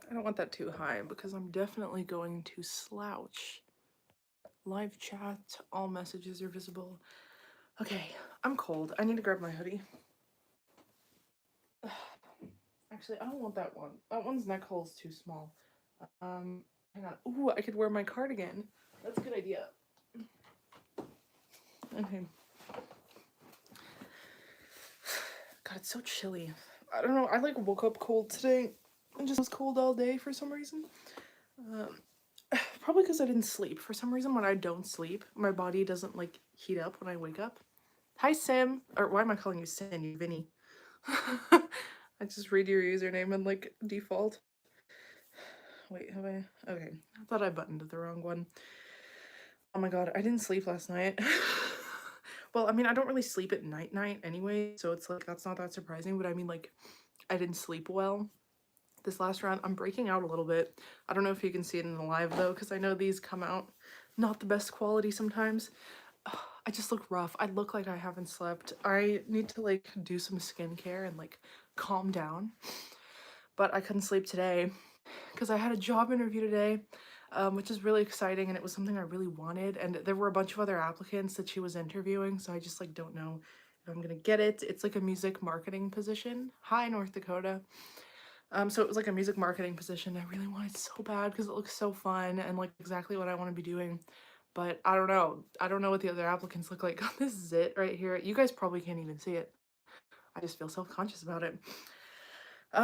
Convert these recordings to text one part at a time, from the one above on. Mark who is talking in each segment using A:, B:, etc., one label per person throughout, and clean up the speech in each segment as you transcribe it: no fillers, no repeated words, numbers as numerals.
A: I don't want that too high because I'm definitely going to slouch. Live chat, all messages are visible. Okay, I'm cold. I need to grab my hoodie. Actually, I don't want that one. That one's neck hole is too small. Hang on. Ooh, I could wear my cardigan. That's a good idea. Okay. God, it's so chilly. I don't know. I like woke up cold today. I just was cold all day for some reason. Probably because I didn't sleep. For some reason, when I don't sleep, my body doesn't like heat up when I wake up. Hi, Sam. Or why am I calling you Sam? You Vinny. I just read your username and like default. Wait, have I? Okay. I thought I buttoned the wrong one. Oh my god, I didn't sleep last night. Well, I mean, I don't really sleep at night anyway, so it's like that's not that surprising, but I mean like I didn't sleep well this last round. I'm breaking out a little bit. I don't know if you can see it in the live though, because I know these come out not the best quality sometimes. I just look rough. I look like I haven't slept. I need to like do some skincare and like calm down. But I couldn't sleep today because I had a job interview today, which is really exciting, and it was something I really wanted. And there were a bunch of other applicants that she was interviewing, so I just like don't know if I'm gonna get it. It's like a music marketing position. Hi, North Dakota. So it was like a music marketing position. I really wanted so bad because it looks so fun and like exactly what I want to be doing. But I don't know. I don't know what the other applicants look like. This is it right here. You guys probably can't even see it. I just feel self-conscious about it.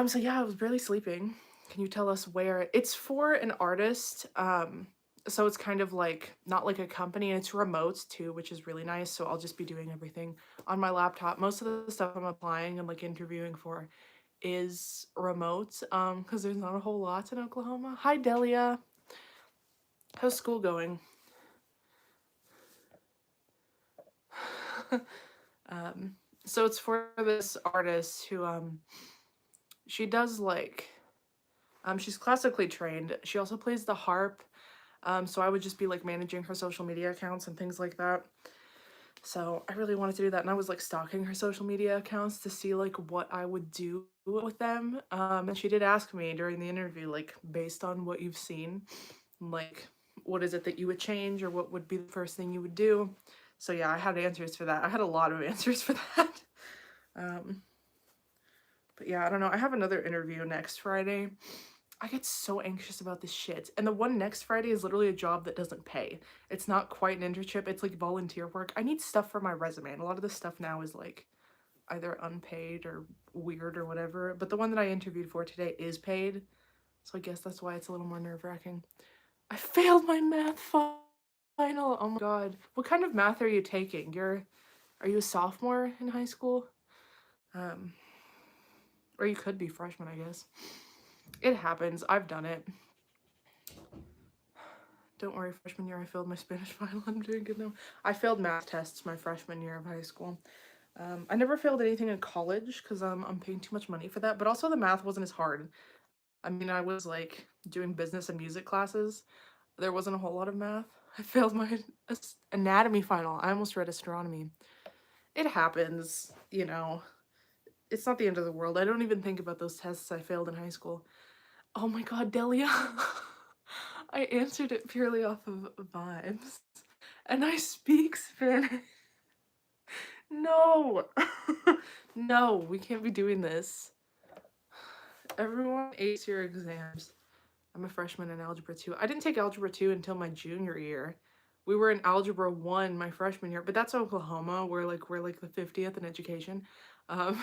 A: So yeah, I was barely sleeping. Can you tell us where it's for an artist? So it's kind of like not like a company, and it's remote too, which is really nice. So I'll just be doing everything on my laptop. Most of the stuff I'm applying and like interviewing for is remote, because there's not a whole lot in Oklahoma. Hi, Delia. How's school going? So it's for this artist who, she does like, she's classically trained. She also plays the harp. So I would just be like managing her social media accounts and things like that. So I really wanted to do that, and I was like stalking her social media accounts to see like what I would do with them. And she did ask me during the interview, like based on what you've seen, like what is it that you would change or what would be the first thing you would do. So yeah, I had answers for that. I had a lot of answers for that. But yeah, I don't know. I have another interview next Friday. I get so anxious about this shit. And the one next Friday is literally a job that doesn't pay. It's not quite an internship. It's like volunteer work. I need stuff for my resume. And a lot of this stuff now is like either unpaid or weird or whatever. But the one that I interviewed for today is paid. So I guess that's why it's a little more nerve-wracking. I failed my math final. Oh my god. What kind of math are you taking? Are you a sophomore in high school? Or you could be freshman, I guess. It happens. I've done it. Don't worry, freshman year I failed my Spanish final. I'm doing good now. I failed math tests my freshman year of high school. I never failed anything in college because I'm paying too much money for that, but also the math wasn't as hard. I mean, I was like doing business and music classes. There wasn't a whole lot of math. I failed my anatomy final. I almost read astronomy. It happens, you know. It's not the end of the world. I don't even think about those tests I failed in high school. Oh my god, Delia. I answered it purely off of vibes. And I speak Spanish. No. No, we can't be doing this. Everyone ace your exams. I'm a freshman in Algebra 2. I didn't take Algebra 2 until my junior year. We were in Algebra 1 my freshman year, but that's Oklahoma. We're like the 50th in education. Um,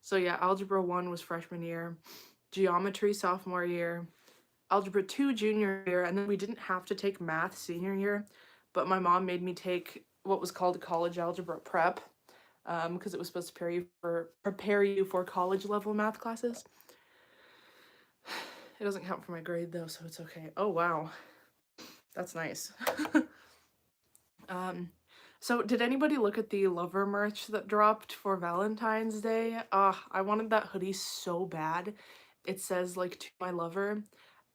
A: so yeah, Algebra 1 was freshman year. Geometry sophomore year. Algebra 2 junior year, and then we didn't have to take math senior year, but my mom made me take what was called college algebra prep, because it was supposed to prepare you for college level math classes. It doesn't count for my grade though, so it's okay. Oh wow, that's nice. So did anybody look at the Lover merch that dropped for Valentine's Day? I wanted that hoodie so bad. It says like to my lover.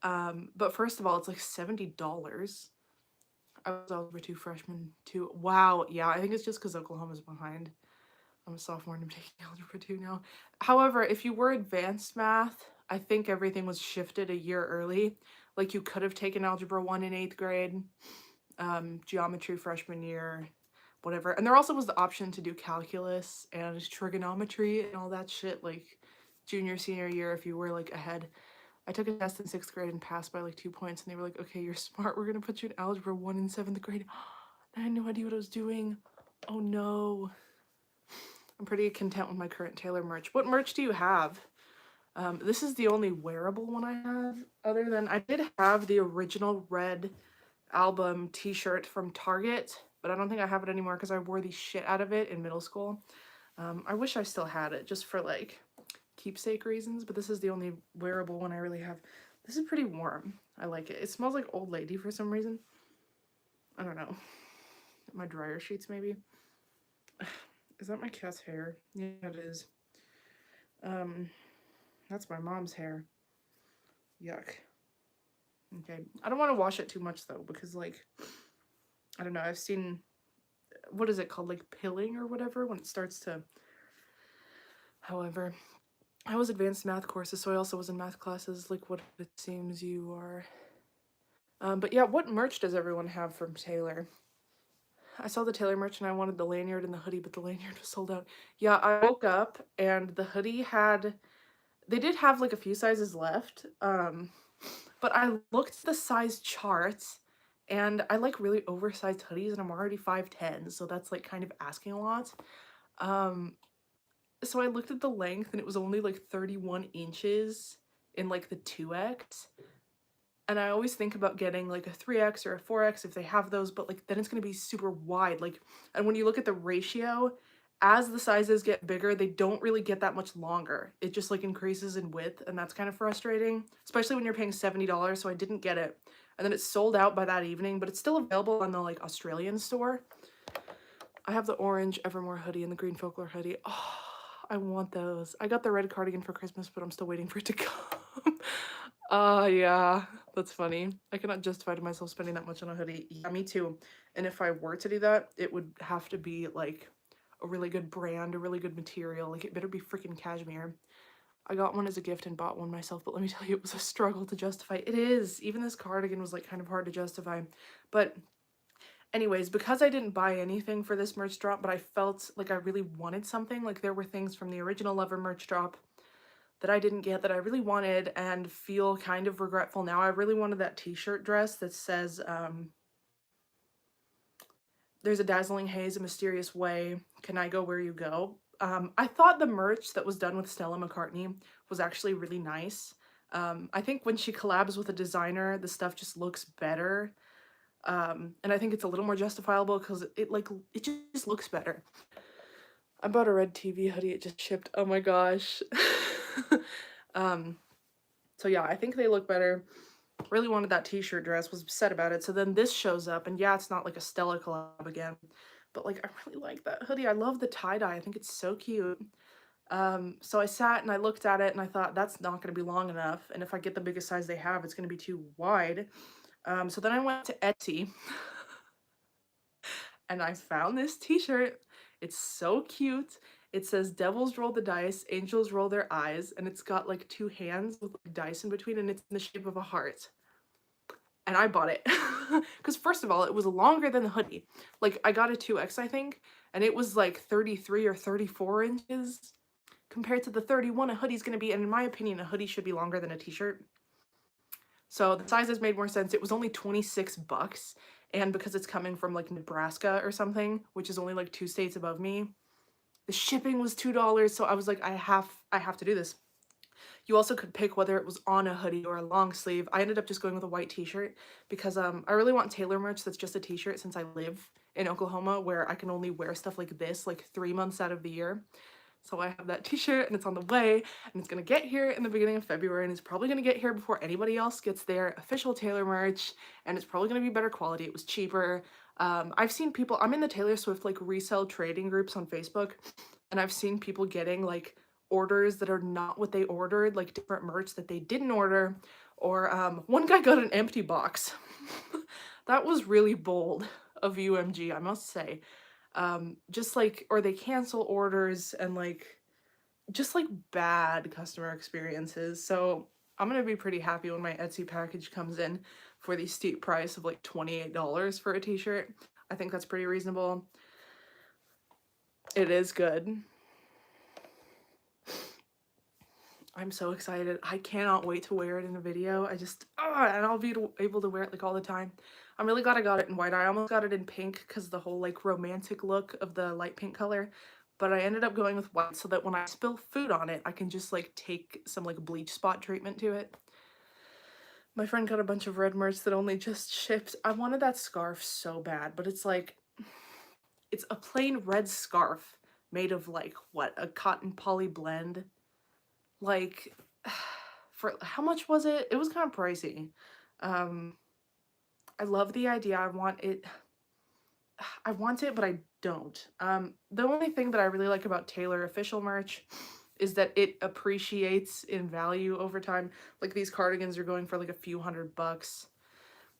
A: But first of all, it's like $70. I was Algebra 2 freshman too. Wow, yeah, I think it's just because Oklahoma's behind. I'm a sophomore and I'm taking Algebra 2 now. However, if you were advanced math, I think everything was shifted a year early. Like you could have taken Algebra 1 in 8th grade, geometry freshman year, whatever. And there also was the option to do calculus and trigonometry and all that shit like junior, senior year if you were like ahead. I took a test in 6th grade and passed by like 2 points, and they were like, okay, you're smart. We're going to put you in Algebra 1 in 7th grade. I had no idea what I was doing. Oh no. I'm pretty content with my current Taylor merch. What merch do you have? This is the only wearable one I have, other than I did have the original Red Album t-shirt from Target, but I don't think I have it anymore because I wore the shit out of it in middle school. I wish I still had it just for like keepsake reasons, but this is the only wearable one I really have. This is pretty warm. I like it. It smells like Old Lady for some reason. I don't know. My dryer sheets maybe. Is that my cat's hair? Yeah, it is. That's my mom's hair. Yuck. Okay. I don't want to wash it too much though, because like, I don't know, I've seen, what is it called? Like pilling or whatever when it starts to, however. I was advanced math courses, so I also was in math classes, like what it seems you are. But yeah, what merch does everyone have from Taylor? I saw the Taylor merch and I wanted the lanyard and the hoodie, but the lanyard was sold out. Yeah, I woke up and the hoodie had, they did have like a few sizes left, but I looked at the size charts and I like really oversized hoodies and I'm already 5'10", so that's like kind of asking a lot. So I looked at the length and it was only like 31 inches in like the 2X. And I always think about getting like a 3X or a 4X if they have those, but like then it's going to be super wide. Like, and when you look at the ratio, as the sizes get bigger, they don't really get that much longer. It just like increases in width, and that's kind of frustrating, especially when you're paying $70, so I didn't get it. And then it's sold out by that evening, but it's still available on the like Australian store. I have the orange Evermore hoodie and the green Folklore hoodie. Oh, I want those. I got the red cardigan for Christmas, but I'm still waiting for it to come. Yeah, that's funny. I cannot justify to myself spending that much on a hoodie. Yeah, me too. And if I were to do that, it would have to be like a really good brand, a really good material. Like it better be freaking cashmere. I got one as a gift and bought one myself, but let me tell you, it was a struggle to justify. It is. Even this cardigan was like kind of hard to justify. But anyways, because I didn't buy anything for this merch drop, but I felt like I really wanted something. Like there were things from the original Lover merch drop that I didn't get that I really wanted and feel kind of regretful now. I really wanted that t-shirt dress that says, there's a dazzling haze, a mysterious way, can I go where you go? I thought the merch that was done with Stella McCartney was actually really nice. I think when she collabs with a designer, the stuff just looks better. And I think it's a little more justifiable because it just looks better. I bought a red TV hoodie, it just shipped. Oh my gosh. So yeah, I think they look better. Really wanted that t-shirt dress, was upset about it. So then this shows up, and yeah, it's not like a Stella collab again, but like I really like that hoodie. I love the tie-dye. I think it's so cute. So I sat and I looked at it and I thought that's not going to be long enough, and if I get the biggest size they have, it's going to be too wide. So then I went to Etsy and I found this t-shirt. It's so cute. It says devils roll the dice, angels roll their eyes, and it's got like two hands with like dice in between, and it's in the shape of a heart. And I bought it because first of all, it was longer than the hoodie. Like I got a 2X, I think, and it was like 33 or 34 inches compared to the 31 a hoodie's gonna be. And in my opinion, a hoodie should be longer than a t-shirt. So the sizes made more sense. It was only 26 bucks. And because it's coming from like Nebraska or something, which is only like 2 states above me, the shipping was $2. So I was like, I have to do this. You also could pick whether it was on a hoodie or a long sleeve. I ended up just going with a white t-shirt because I really want Taylor merch that's just a t-shirt, since I live in Oklahoma where I can only wear stuff like this like 3 months out of the year. So I have that t-shirt and it's on the way, and it's gonna get here in the beginning of February, and it's probably gonna get here before anybody else gets their official Taylor merch, and it's probably gonna be better quality. It was cheaper. I've seen people, I'm in the Taylor Swift like resale trading groups on Facebook, and I've seen people getting like orders that are not what they ordered, like different merch that they didn't order, or one guy got an empty box. That was really bold of UMG, I must say. Just like, or they cancel orders and like just like bad customer experiences. So I'm gonna be pretty happy when my Etsy package comes in for the steep price of like $28 for a t-shirt. I think that's pretty reasonable. It is good. I'm so excited. I cannot wait to wear it in a video. And I'll be able to wear it like all the time. I'm really glad I got it in white. I almost got it in pink because the whole like romantic look of the light pink color. But I ended up going with white so that when I spill food on it, I can just like take some like bleach spot treatment to it. My friend got a bunch of red merch that only just shipped. I wanted that scarf so bad, but it's like, it's a plain red scarf made of like, what, a cotton poly blend? Like, for how much was it? It was kind of pricey. I love the idea. I want it, but I don't. The only thing that I really like about Taylor official merch is that it appreciates in value over time. Like these cardigans are going for like a few $100.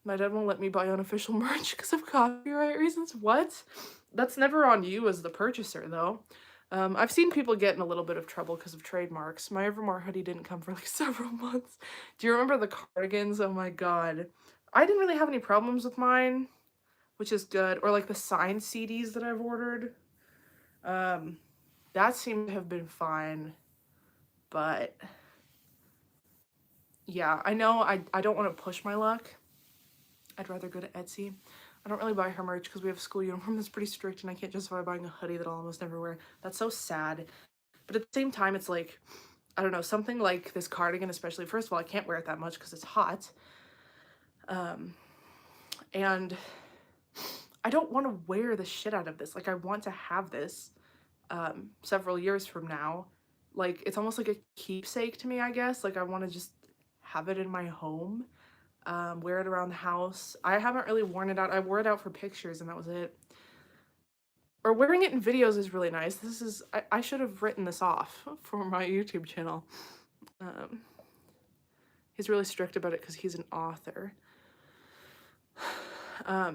A: My dad won't let me buy unofficial merch because of copyright reasons. What? That's never on you as the purchaser, though. I've seen people get in a little bit of trouble because of trademarks. My Evermore hoodie didn't come for like several months. Do you remember the cardigans? Oh my god. I didn't really have any problems with mine, which is good. Or like the signed CDs that I've ordered. That seemed to have been fine. But yeah, I know I don't want to push my luck. I'd rather go to Etsy. I don't really buy her merch because we have a school uniform that's pretty strict and I can't justify buying a hoodie that I'll almost never wear. That's so sad. But at the same time, it's like, I don't know, something like this cardigan especially. First of all, I can't wear it that much because it's hot. And I don't want to wear the shit out of this. Like, I want to have this several years from now. Like, it's almost like a keepsake to me, I guess. Like, I want to just have it in my home. Wear it around the house. I haven't really worn it out. I wore it out for pictures and that was it. Or wearing it in videos is really nice. This is, I should have written this off for my YouTube channel. He's really strict about it because he's an author. I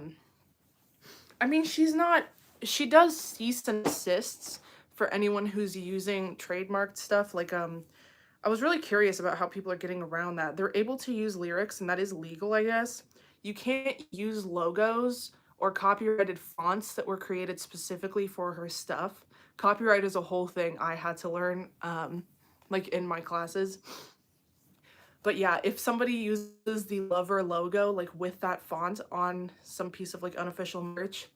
A: mean, she does cease and desists for anyone who's using trademarked stuff. Like, I was really curious about how people are getting around that. They're able to use lyrics, and that is legal, I guess. You can't use logos or copyrighted fonts that were created specifically for her stuff. Copyright is a whole thing I had to learn, like, in my classes. But yeah, if somebody uses the Lover logo, like, with that font on some piece of, like, unofficial merch,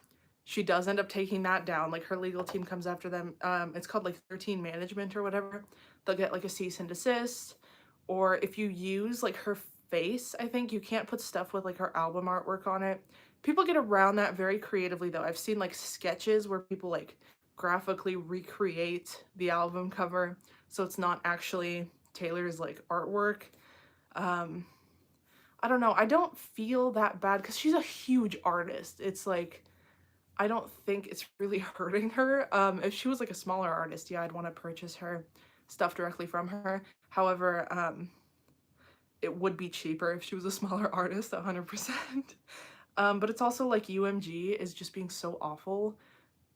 A: she does end up taking that down. Like, her legal team comes after them. It's called, like, 13 Management or whatever. They'll get, like, a cease and desist. Or if you use, like, her face, I think you can't put stuff with, like, her album artwork on it. People get around that very creatively, though. I've seen, like, sketches where people, like, graphically recreate the album cover, so it's not actually Taylor's, like, artwork. I don't know. I don't feel that bad because she's a huge artist. It's like, I don't think it's really hurting her. If she was like a smaller artist, yeah, I'd want to purchase her stuff directly from her. However, it would be cheaper if she was a smaller artist, 100%. But it's also like UMG is just being so awful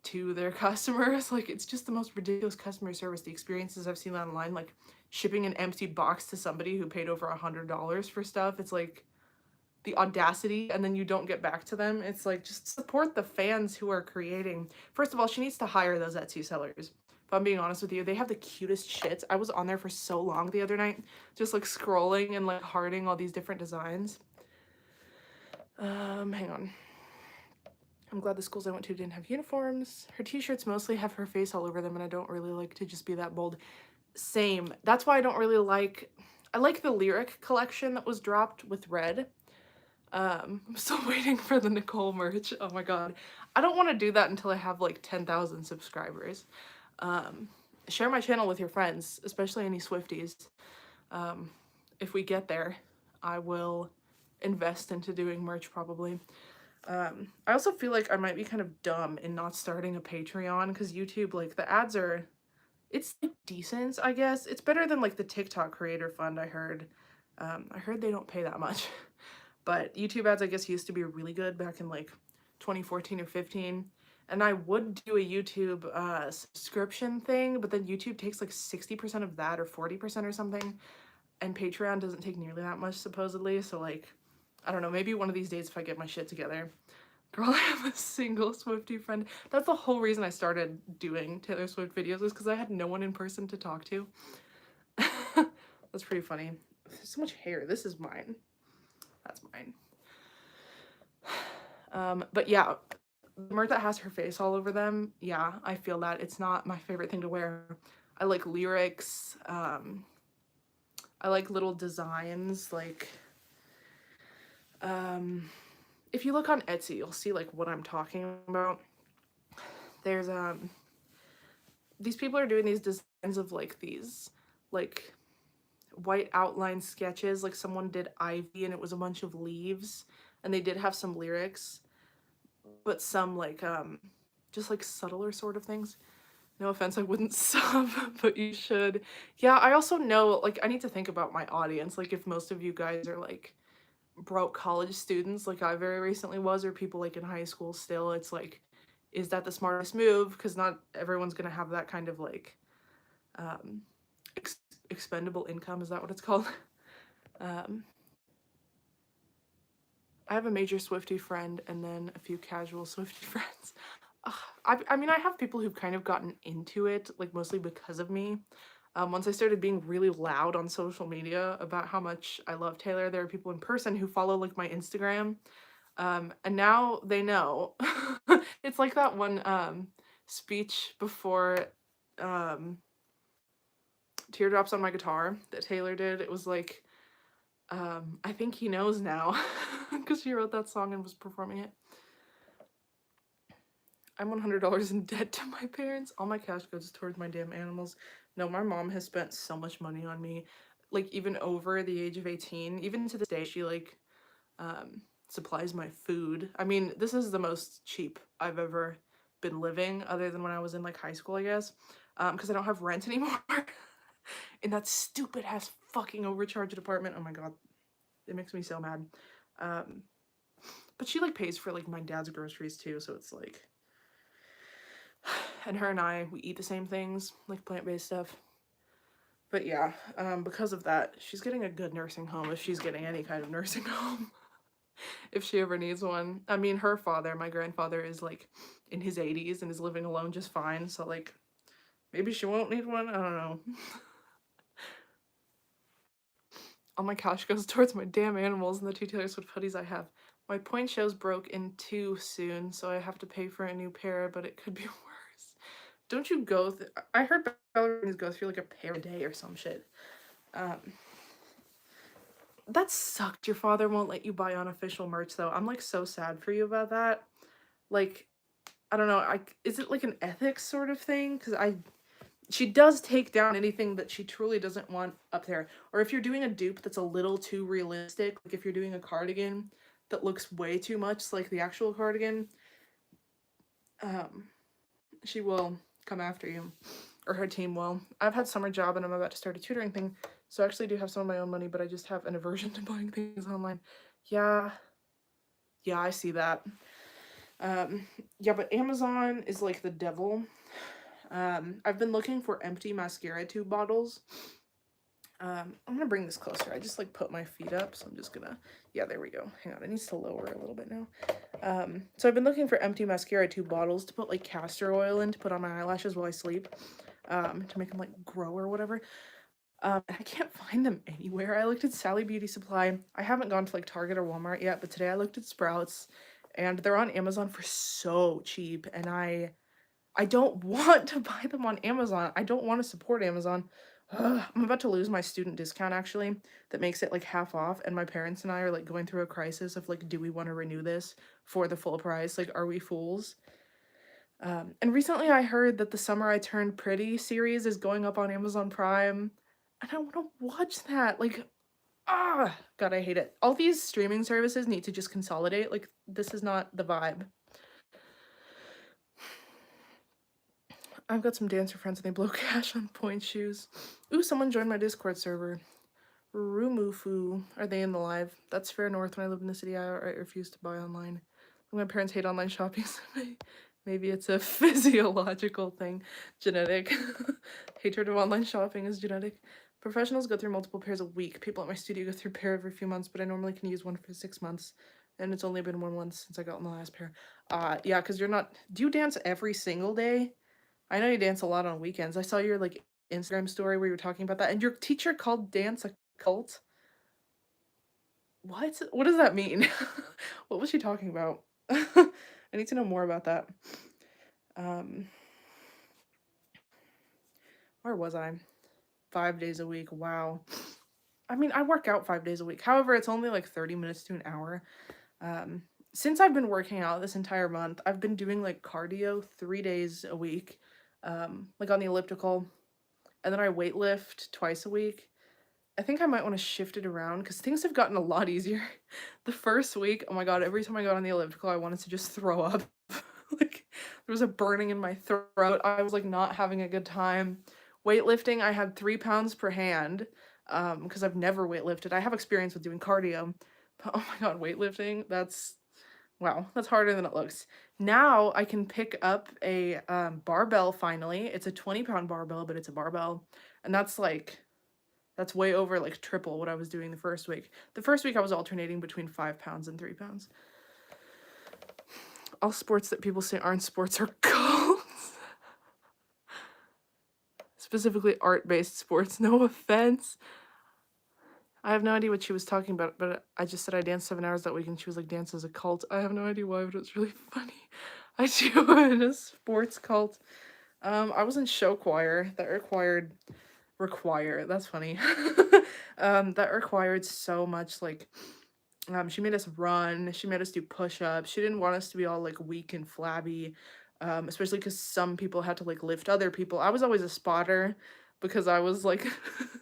A: to their customers. Like, it's just the most ridiculous customer service. The experiences I've seen online, like shipping an empty box to somebody who paid over $100 for stuff. It's like the audacity, and then you don't get back to them. It's like, just support the fans who are creating. First of all, she needs to hire those Etsy sellers. If I'm being honest with you, they have the cutest shits. I was on there for so long the other night, just like scrolling and like hearting all these different designs. Hang on. I'm glad the schools I went to didn't have uniforms. Her t-shirts mostly have her face all over them, and I don't really like to just be that bold. Same. That's why I don't really like... I like the Lyric collection that was dropped with red. I'm still waiting for the Nicole merch. Oh my god. I don't want to do that until I have like 10,000 subscribers. Share my channel with your friends, especially any Swifties. If we get there, I will invest into doing merch probably. I also feel like I might be kind of dumb in not starting a Patreon because YouTube, like, the ads are... It's like decent, I guess. It's better than like the TikTok creator fund, I heard. I heard they don't pay that much. But YouTube ads, I guess, used to be really good back in like 2014 or 15. And I would do a YouTube subscription thing, but then YouTube takes like 60% of that or 40% or something. And Patreon doesn't take nearly that much, supposedly. So, like, I don't know, maybe one of these days if I get my shit together. Girl, I have a single Swiftie friend. That's the whole reason I started doing Taylor Swift videos, is because I had no one in person to talk to. That's pretty funny. There's so much hair. This is mine. That's mine. But yeah, the merch that has her face all over them, yeah, I feel that. It's not my favorite thing to wear. I like lyrics. I like little designs, like, if you look on Etsy, you'll see, like, what I'm talking about. There's, these people are doing these designs of, like, these, like, white outline sketches, like someone did ivy and it was a bunch of leaves, and they did have some lyrics, but some, like, just, like, subtler sort of things. No offense, I wouldn't sub, but you should. Yeah, I also know, like, I need to think about my audience. Like, if most of you guys are, like, broke college students, like I very recently was, or people, like, in high school still, it's like, is that the smartest move? Because not everyone's gonna have that kind of, like, expendable income. Is that what it's called? I have a major Swiftie friend and then a few casual Swiftie friends. I mean, I have people who've kind of gotten into it, like, mostly because of me. Once I started being really loud on social media about how much I love Taylor, there are people in person who follow, like, my Instagram. And now they know. It's like that one speech before Teardrops on My Guitar that Taylor did. It was like, I think he knows now, because she wrote that song and was performing it. I'm $100 in debt to my parents. All my cash goes towards my damn animals. No, my mom has spent so much money on me, like, even over the age of 18. Even to this day, she, like, supplies my food. I mean, this is the most cheap I've ever been living, other than when I was in, like, high school, I guess, because I don't have rent anymore in that stupid ass fucking overcharged apartment. Oh my god, it makes me so mad. But she, like, pays for, like, my dad's groceries too, so it's like, and her and I, we eat the same things, like plant-based stuff. But yeah, because of that, she's getting a good nursing home, if she's getting any kind of nursing home. If she ever needs one. I mean, her father, my grandfather, is, like, in his 80s and is living alone just fine, so, like, maybe she won't need one, I don't know. All my cash goes towards my damn animals and the 2 Taylor Swift hoodies I have. My point shows broke in 2 soon, so I have to pay for a new pair, but it could be worse. Don't you go I heard ballerinas go through, like, a pair a day or some shit. That sucked. Your father won't let you buy unofficial merch, though. I'm, like, so sad for you about that. Like, I don't know, is it, like, an ethics sort of thing? Because she does take down anything that she truly doesn't want up there. Or if you're doing a dupe that's a little too realistic, like if you're doing a cardigan that looks way too much like the actual cardigan, she will come after you, or her team will. I've had summer job and I'm about to start a tutoring thing, so I actually do have some of my own money, but I just have an aversion to buying things online. Yeah, I see that. Yeah, but Amazon is like the devil. I've been looking for empty mascara tube bottles. I'm gonna bring this closer. I just, like, put my feet up, so I'm just gonna, yeah, there we go. Hang on, it needs to lower a little bit now. So I've been looking for empty mascara tube bottles to put, like, castor oil in to put on my eyelashes while I sleep, to make them, like, grow or whatever. I can't find them anywhere. I looked at Sally Beauty Supply. I haven't gone to, like, Target or Walmart yet, but today I looked at Sprouts, and they're on Amazon for so cheap, and I don't want to buy them on Amazon. I don't want to support Amazon. Ugh, I'm about to lose my student discount, actually, that makes it, like, half off, and my parents and I are, like, going through a crisis of, like, do we want to renew this for the full price? Like, are we fools? And recently I heard that the Summer I Turned Pretty series is going up on Amazon Prime, and I want to watch that. Like, God, I hate it. All these streaming services need to just consolidate. Like, this is not the vibe. I've got some dancer friends and they blow cash on point shoes. Ooh, someone joined my Discord server. Rumufu. Are they in the live? That's Fair North. When I lived in the city, I refused to buy online. My parents hate online shopping, so I Maybe it's a physiological thing. Genetic. Hatred of online shopping is genetic. Professionals go through multiple pairs a week. People at my studio go through a pair every few months, but I normally can use one for 6 months. And it's only been 1 month since I got in the last pair. Yeah, because you're not... Do you dance every single day? I know you dance a lot on weekends. I saw your, like, Instagram story where you were talking about that. And your teacher called dance a cult? What? What does that mean? What was she talking about? I need to know more about that. Where was I? 5 days a week. Wow. I mean, I work out 5 days a week. However, it's only like 30 minutes to an hour. Since I've been working out this entire month, I've been doing like cardio 3 days a week, like on the elliptical, and then I weightlift twice a week. I think I might want to shift it around because things have gotten a lot easier. The first week, oh my god, every time I got on the elliptical, I wanted to just throw up. Like, there was a burning in my throat. I was like not having a good time. Weightlifting, I had 3 pounds per hand, because I've never weightlifted. I have experience with doing cardio, but oh my god, weightlifting, wow, that's harder than it looks. Now I can pick up a barbell finally. It's a 20-pound barbell, but it's a barbell, and that's way over like triple what I was doing the first week. The first week I was alternating between 5 pounds and 3 pounds. All sports that people say aren't sports are cults. Specifically art-based sports, no offense. I have no idea what she was talking about, but I just said I danced 7 hours that week and she was like, dance is a cult. I have no idea why, but it's really funny. I do it in a sports cult. I was in show choir. That required, that's funny. That required so much, like, she made us run, she made us do push-ups, she didn't want us to be all, like, weak and flabby, especially because some people had to, like, lift other people. I was always a spotter because I was, like,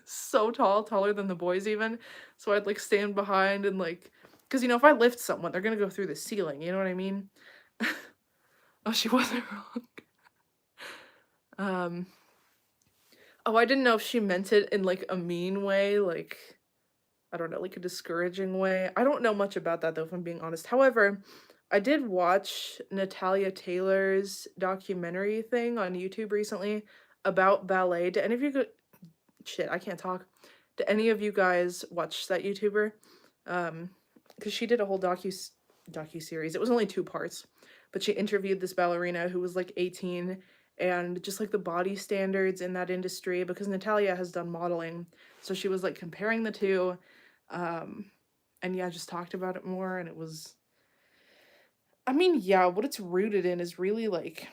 A: so tall, taller than the boys even, so I'd, like, stand behind and, like, because, you know, if I lift someone, they're gonna go through the ceiling, you know what I mean? Oh, she wasn't wrong. Oh, I didn't know if she meant it in, like, a mean way, like, I don't know, like a discouraging way. I don't know much about that though, if I'm being honest. However, I did watch Natalia Taylor's documentary thing on YouTube recently about ballet. Did any of you shit, I can't talk. Did any of you guys watch that YouTuber? Because she did a whole docu-series. It was only 2 parts, but she interviewed this ballerina who was like 18 and just like the body standards in that industry, because Natalia has done modeling. So she was like comparing the two. And yeah, just talked about it more, and it was, I mean, yeah, what it's rooted in is really like,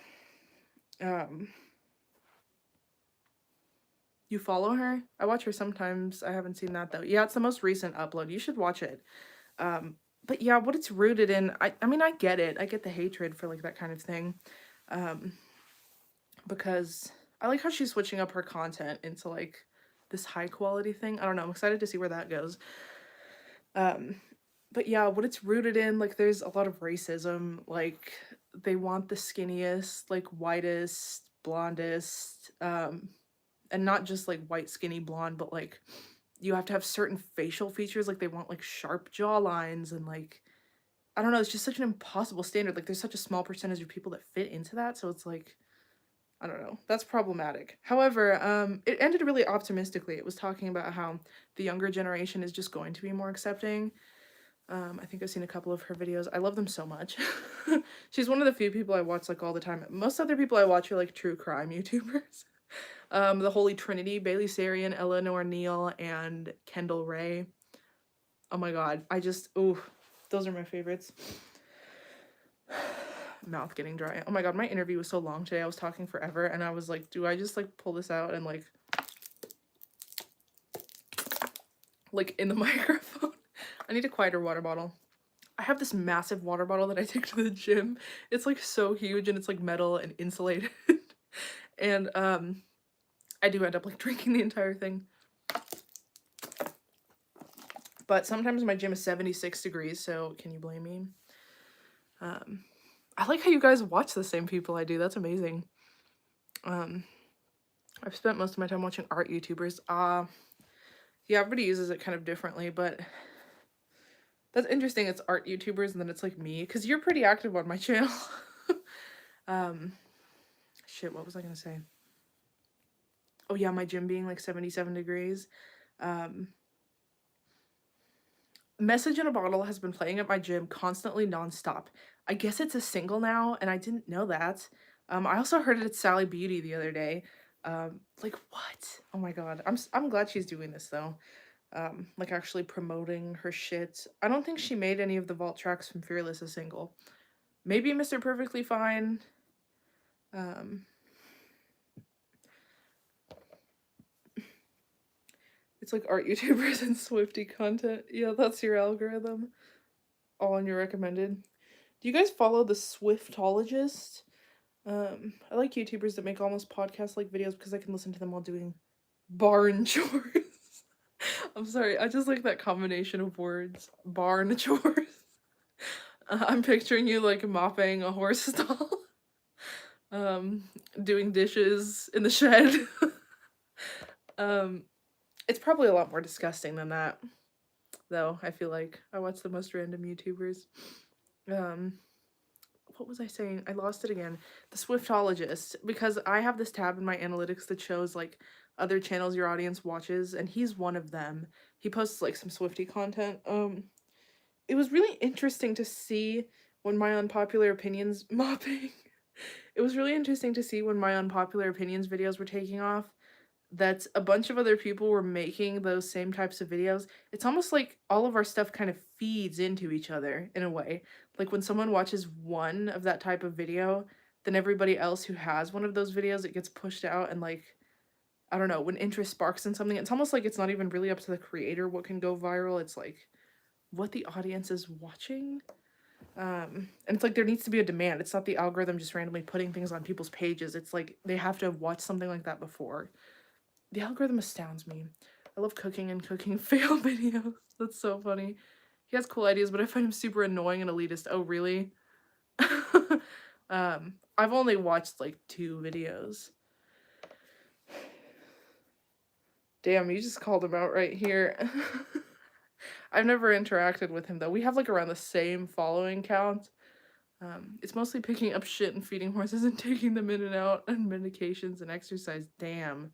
A: you follow her? I watch her sometimes. I haven't seen that though. Yeah, it's the most recent upload. You should watch it. But yeah, what it's rooted in, I mean, I get it. I get the hatred for like that kind of thing. Because I like how she's switching up her content into like this high quality thing. I don't know. I'm excited to see where that goes. But yeah, what it's rooted in, like, there's a lot of racism. Like, they want the skinniest, like, whitest, blondest, and not just like white skinny blonde, but like you have to have certain facial features. Like, they want like sharp jaw lines, and like, I don't know, it's just such an impossible standard. Like, there's such a small percentage of people that fit into that, so it's like, I don't know, that's problematic. However, it ended really optimistically. It was talking about how the younger generation is just going to be more accepting. I think I've seen a couple of her videos. I love them so much. She's one of the few people I watch like all the time. Most other people I watch are like true crime YouTubers. The Holy Trinity, Bailey Sarian, Eleanor Neal, and Kendall Ray. Oh my god, ooh, those are my favorites. Mouth getting dry. Oh my god, my interview was so long today. I was talking forever, and I was like, do I just like pull this out and like in the microphone? I need a quieter water bottle. I have this massive water bottle that I take to the gym. It's like so huge, and it's like metal and insulated. And I do end up like drinking the entire thing. But sometimes my gym is 76 degrees, so can you blame me? I like how you guys watch the same people I do. That's amazing. I've spent most of my time watching art YouTubers. Yeah, everybody uses it kind of differently, but that's interesting. It's art YouTubers and then it's like me, because you're pretty active on my channel. Um, shit, what was I gonna say? Oh yeah, my gym being like 77 degrees. Um, Message in a Bottle has been playing at my gym constantly nonstop. I guess it's a single now, and I didn't know that. I also heard it at Sally Beauty the other day. Like what? Oh my god. I'm glad she's doing this though. Like actually promoting her shit. I don't think she made any of the vault tracks from Fearless a single. Maybe Mr. Perfectly Fine. Um, it's like art YouTubers and Swifty content. Yeah, that's your algorithm. All on your recommended. Do you guys follow the Swiftologist? I like YouTubers that make almost podcast like videos because I can listen to them while doing barn chores. I'm sorry, I just like that combination of words. Barn chores. I'm picturing you like mopping a horse stall. um, Doing dishes in the shed. um, it's probably a lot more disgusting than that, though. I feel like I watch the most random YouTubers. Um, what was I saying? I lost it again. The Swiftologist, because I have this tab in my analytics that shows like other channels your audience watches, and he's one of them. He posts like some Swifty content. It was really interesting to see when my unpopular opinions mopping. It was really interesting to see when my unpopular opinions videos were taking off that a bunch of other people were making those same types of videos. It's almost like all of our stuff kind of feeds into each other in a way. Like when someone watches one of that type of video, then everybody else who has one of those videos, it gets pushed out, and like, I don't know, when interest sparks in something, it's almost like it's not even really up to the creator what can go viral. It's like what the audience is watching. And it's like there needs to be a demand. It's not the algorithm just randomly putting things on people's pages. It's like they have to have watched something like that before. The algorithm astounds me. I love cooking and cooking fail videos. That's so funny. He has cool ideas, but I find him super annoying and elitist. Oh, really? I've only watched like 2 videos. Damn, you just called him out right here. I've never interacted with him though. We have like around the same following count. It's mostly picking up shit and feeding horses and taking them in and out, and medications and exercise. Damn.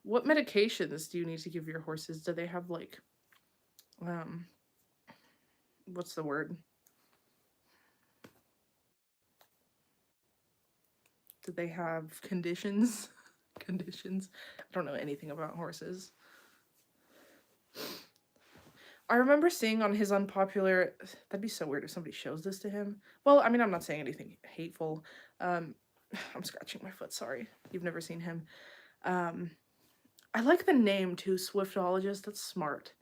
A: What medications do you need to give your horses? Do they have like, what's the word? Do they have conditions? Conditions? I don't know anything about horses. I remember seeing on his unpopular, that'd be so weird if somebody shows this to him. Well, I mean, I'm not saying anything hateful. I'm scratching my foot, sorry. You've never seen him. I like the name too, Swiftologist. That's smart.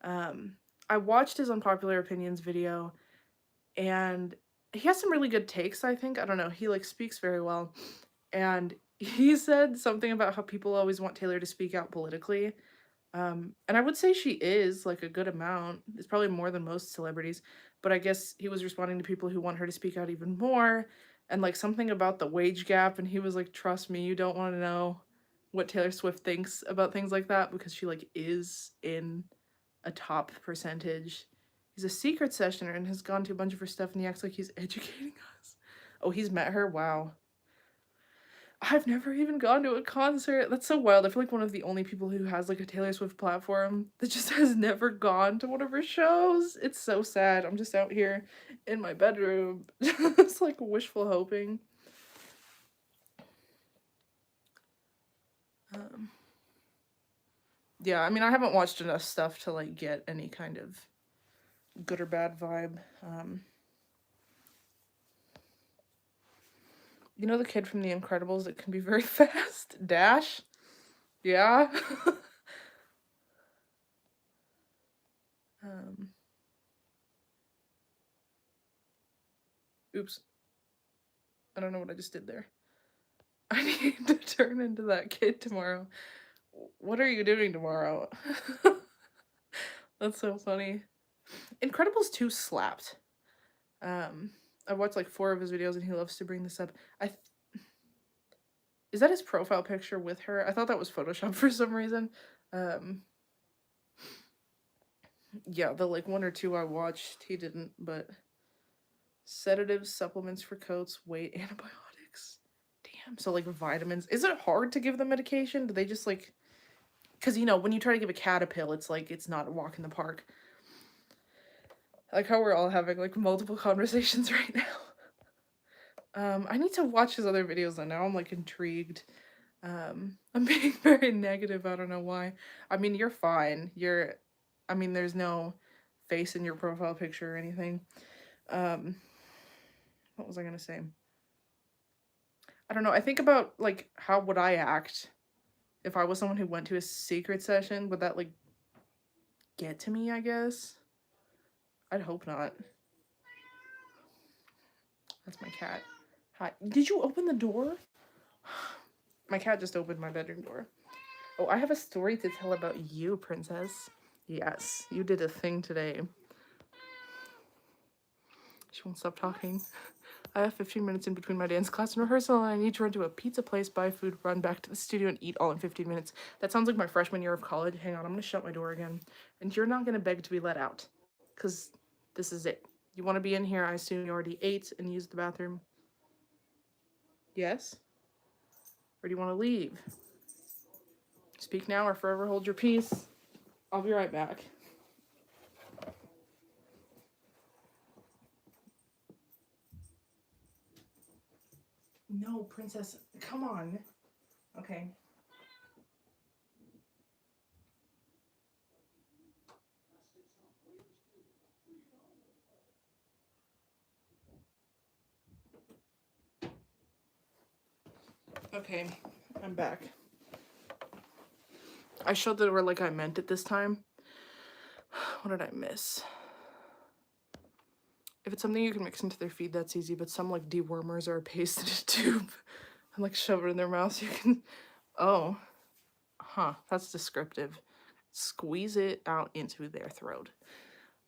A: I watched his unpopular opinions video, and he has some really good takes, I think. I don't know, he like speaks very well. And he said something about how people always want Taylor to speak out politically. And I would say she is, like, a good amount. It's probably more than most celebrities. But I guess he was responding to people who want her to speak out even more. And, like, something about the wage gap. And he was like, trust me, you don't want to know what Taylor Swift thinks about things like that, because she, like, is in a top percentage. He's a secret sessioner and has gone to a bunch of her stuff, and he acts like he's educating us. Oh, he's met her? Wow. I've never even gone to a concert. That's so wild. I feel like one of the only people who has like a Taylor Swift platform that just has never gone to one of her shows. It's so sad. I'm just out here in my bedroom. It's like wishful hoping. Yeah, I mean, I haven't watched enough stuff to like get any kind of good or bad vibe. You know the kid from The Incredibles that can be very fast? Dash? Yeah. Oops. I don't know what I just did there. I need to turn into that kid tomorrow. What are you doing tomorrow? That's so funny. Incredibles 2 slapped. I watched like 4 of his videos and he loves to bring this up. Is that his profile picture with her? I thought that was Photoshop for some reason. Yeah, the like 1 or 2 I watched, he didn't, but sedatives, supplements for coats, weight, antibiotics. Damn. So like vitamins. Is it hard to give them medication? Do they just like, because you know, when you try to give a cat a pill, it's like it's not a walk in the park. Like how we're all having like multiple conversations right now. I need to watch his other videos though. Now I'm like intrigued. I'm being very negative. I don't know why. I mean, you're fine. I mean, there's no face in your profile picture or anything. What was I gonna say? I don't know. I think about like how would I act if I was someone who went to a secret session? Would that like get to me, I guess? I'd hope not. That's my cat. Hi. Did you open the door? My cat just opened my bedroom door. Oh, I have a story to tell about you, princess. Yes, you did a thing today. She won't stop talking. I have 15 minutes in between my dance class and rehearsal, and I need to run to a pizza place, buy food, run back to the studio, and eat all in 15 minutes. That sounds like my freshman year of college. Hang on, I'm gonna shut my door again. And you're not gonna beg to be let out, because this is it. You want to be in here, I assume you already ate and used the bathroom. Yes? Or do you want to leave? Speak now or forever hold your peace. I'll be right back. No, princess, come on. Okay. Okay, I'm back. I showed the door like I meant it this time. What did I miss? If it's something you can mix into their feed, that's easy, but some like dewormers are a paste in a tube and like shove it in their mouth so you can... Oh. Huh, that's descriptive. Squeeze it out into their throat.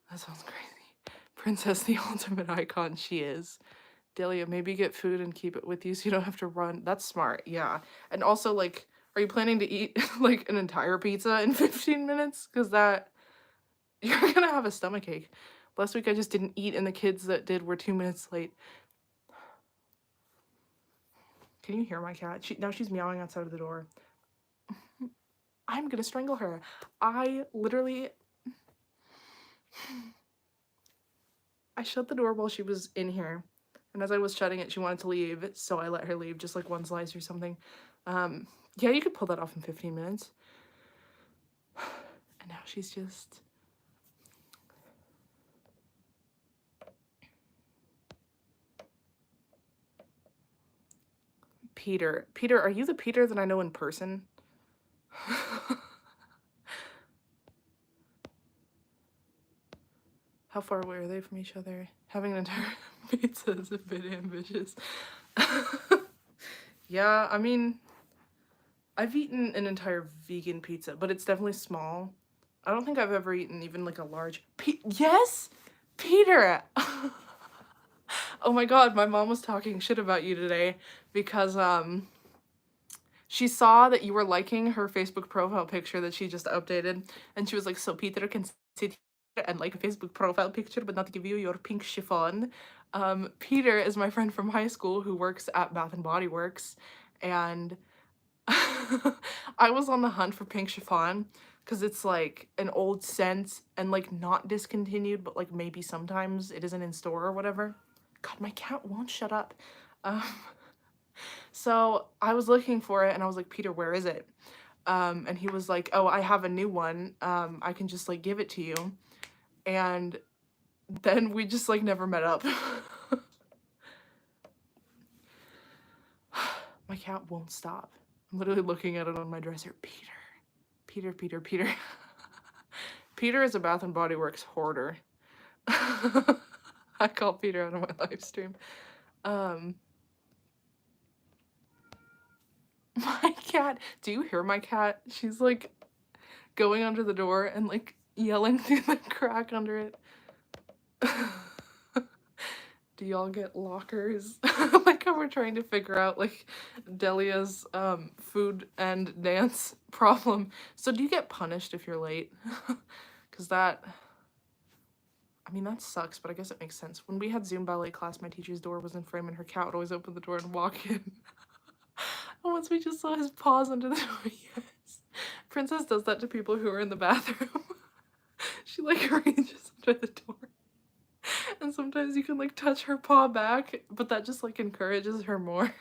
A: That sounds crazy. Princess, the ultimate icon she is. Delia, maybe get food and keep it with you so you don't have to run. That's smart, yeah. And also, like, are you planning to eat, like, an entire pizza in 15 minutes? Because that... You're gonna have a stomachache. Last week I just didn't eat, and the kids that did were 2 minutes late. Can you hear my cat? Now she's meowing outside of the door. I'm gonna strangle her. I literally... I shut the door while she was in here. And as I was shutting it, she wanted to leave, so I let her leave, just like one slice or something. Yeah, you could pull that off in 15 minutes. And now she's just... Peter. Peter, are you the Peter that I know in person? How far away are they from each other? Having an entire pizza is a bit ambitious. Yeah, I mean, I've eaten an entire vegan pizza, but it's definitely small. I don't think I've ever eaten even like a large... Yes? Peter! Oh my god, my mom was talking shit about you today because, she saw that you were liking her Facebook profile picture that she just updated, and she was like, so Peter can sit here and like a Facebook profile picture but not give you your pink chiffon. Peter is my friend from high school who works at Bath and Body Works, and I was on the hunt for pink chiffon because it's like an old scent and like not discontinued, but like maybe sometimes it isn't in store or whatever. God, my cat won't shut up. So I was looking for it and I was like, Peter, where is it? And he was like, oh, I have a new one. I can just like give it to you. And then we just like never met up. My cat won't stop. I'm literally looking at it on my dresser. Peter. Peter, Peter, Peter. Peter is a Bath and Body Works hoarder. I call Peter out on my live stream. My cat, do you hear my cat? She's like going under the door and like yelling through the crack under it. Do y'all get lockers? Like how we're trying to figure out like Delia's food and dance problem. So do you get punished if you're late? Because that, I mean, that sucks, but I guess it makes sense. When we had Zoom ballet class, my teacher's door was in frame and her cat would always open the door and walk in. And once we just saw his paws under the door, yes. Princess does that to people who are in the bathroom. She like ranges under the door. And sometimes you can like touch her paw back, but that just like encourages her more.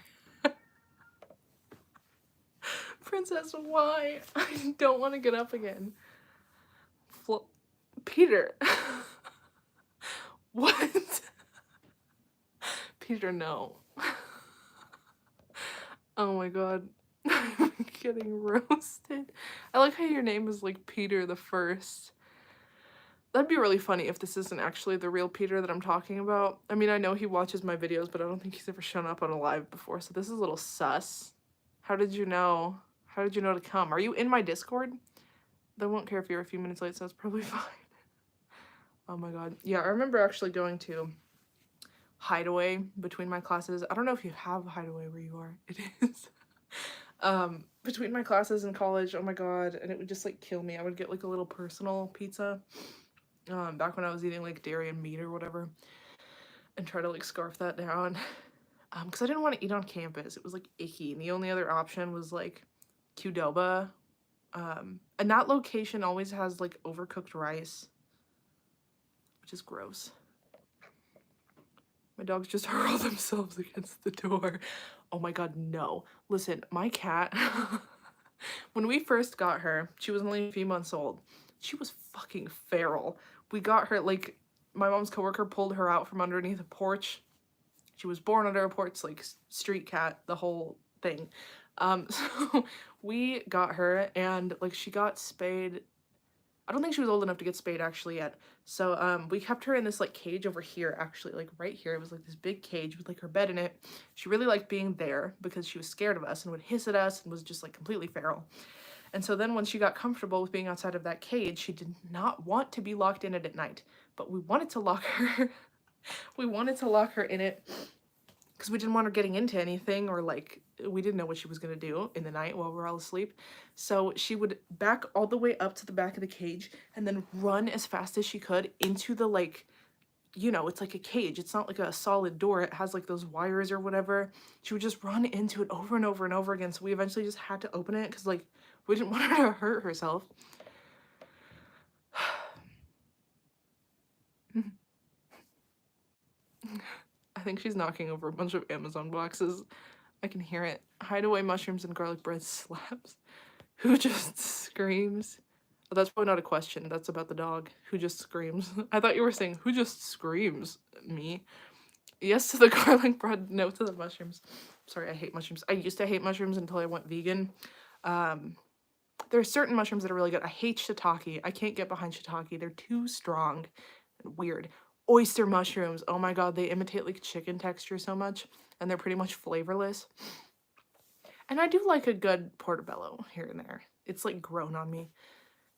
A: Princess, why? I don't want to get up again. Peter. What? Peter, no. Oh my god. I'm getting roasted. I like how your name is like Peter the First. That'd be really funny if this isn't actually the real Peter that I'm talking about. I mean, I know he watches my videos, but I don't think he's ever shown up on a live before, so this is a little sus. How did you know? How did you know to come? Are you in my Discord? They won't care if you're a few minutes late, so it's probably fine. Oh my god. Yeah, I remember actually going to Hideaway between my classes. I don't know if you have Hideaway where you are. It is. Between my classes in college, oh my god, and it would just like kill me. I would get like a little personal pizza. Back when I was eating like dairy and meat or whatever, and try to like scarf that down. Because I didn't want to eat on campus. It was like icky, and the only other option was like Qdoba. And that location always has like overcooked rice, which is gross. My dogs just hurl themselves against the door. Oh my god, no. Listen, my cat, when we first got her, she was only a few months old. She was fucking feral. We got her, like, my mom's coworker pulled her out from underneath a porch. She was born under a porch, like, street cat, the whole thing. So we got her, and, like, she got spayed. I don't think she was old enough to get spayed actually yet. So we kept her in this like cage over here, actually, like right here. It was like this big cage with like her bed in it. She really liked being there because she was scared of us and would hiss at us and was just like completely feral. And so then when she got comfortable with being outside of that cage, she did not want to be locked in it at night. But we wanted to lock her. We wanted to lock her in it because we didn't want her getting into anything, or like we didn't know what she was going to do in the night while we're all asleep. So she would back all the way up to the back of the cage and then run as fast as she could into the, like, you know, it's like a cage. It's not like a solid door. It has like those wires or whatever. She would just run into it over and over and over again. So we eventually just had to open it because like we didn't want her to hurt herself. I think she's knocking over a bunch of Amazon boxes. I can hear it. Hideaway mushrooms and garlic bread slaps. Who just screams? Oh, that's probably not a question. That's about the dog. Who just screams? I thought you were saying, who just screams? Me. Yes to the garlic bread, no to the mushrooms. Sorry, I hate mushrooms. I used to hate mushrooms until I went vegan. There are certain mushrooms that are really good. I hate shiitake. I can't get behind shiitake. They're too strong and weird. Oyster mushrooms. Oh my god, they imitate like chicken texture so much, and they're pretty much flavorless. And I do like a good portobello here and there. It's like grown on me.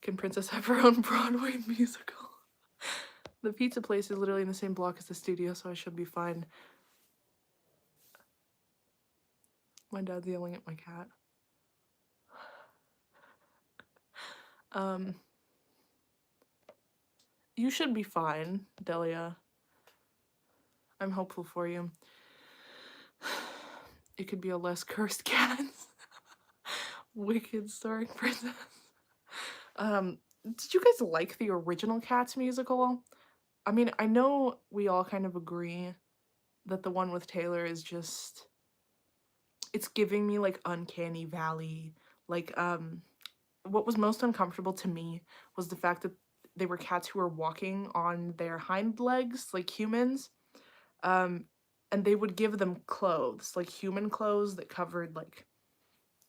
A: Can Princess have her own Broadway musical? The pizza place is literally in the same block as the studio, so I should be fine. My dad's yelling at my cat. You should be fine, Delia. I'm hopeful for you. It could be a less cursed cat. Wicked starring Princess. Did you guys like the original Cats musical? I mean, I know we all kind of agree that the one with Taylor is just, it's giving me like Uncanny Valley. Like, what was most uncomfortable to me was the fact that they were cats who were walking on their hind legs like humans. And they would give them clothes, like human clothes that covered like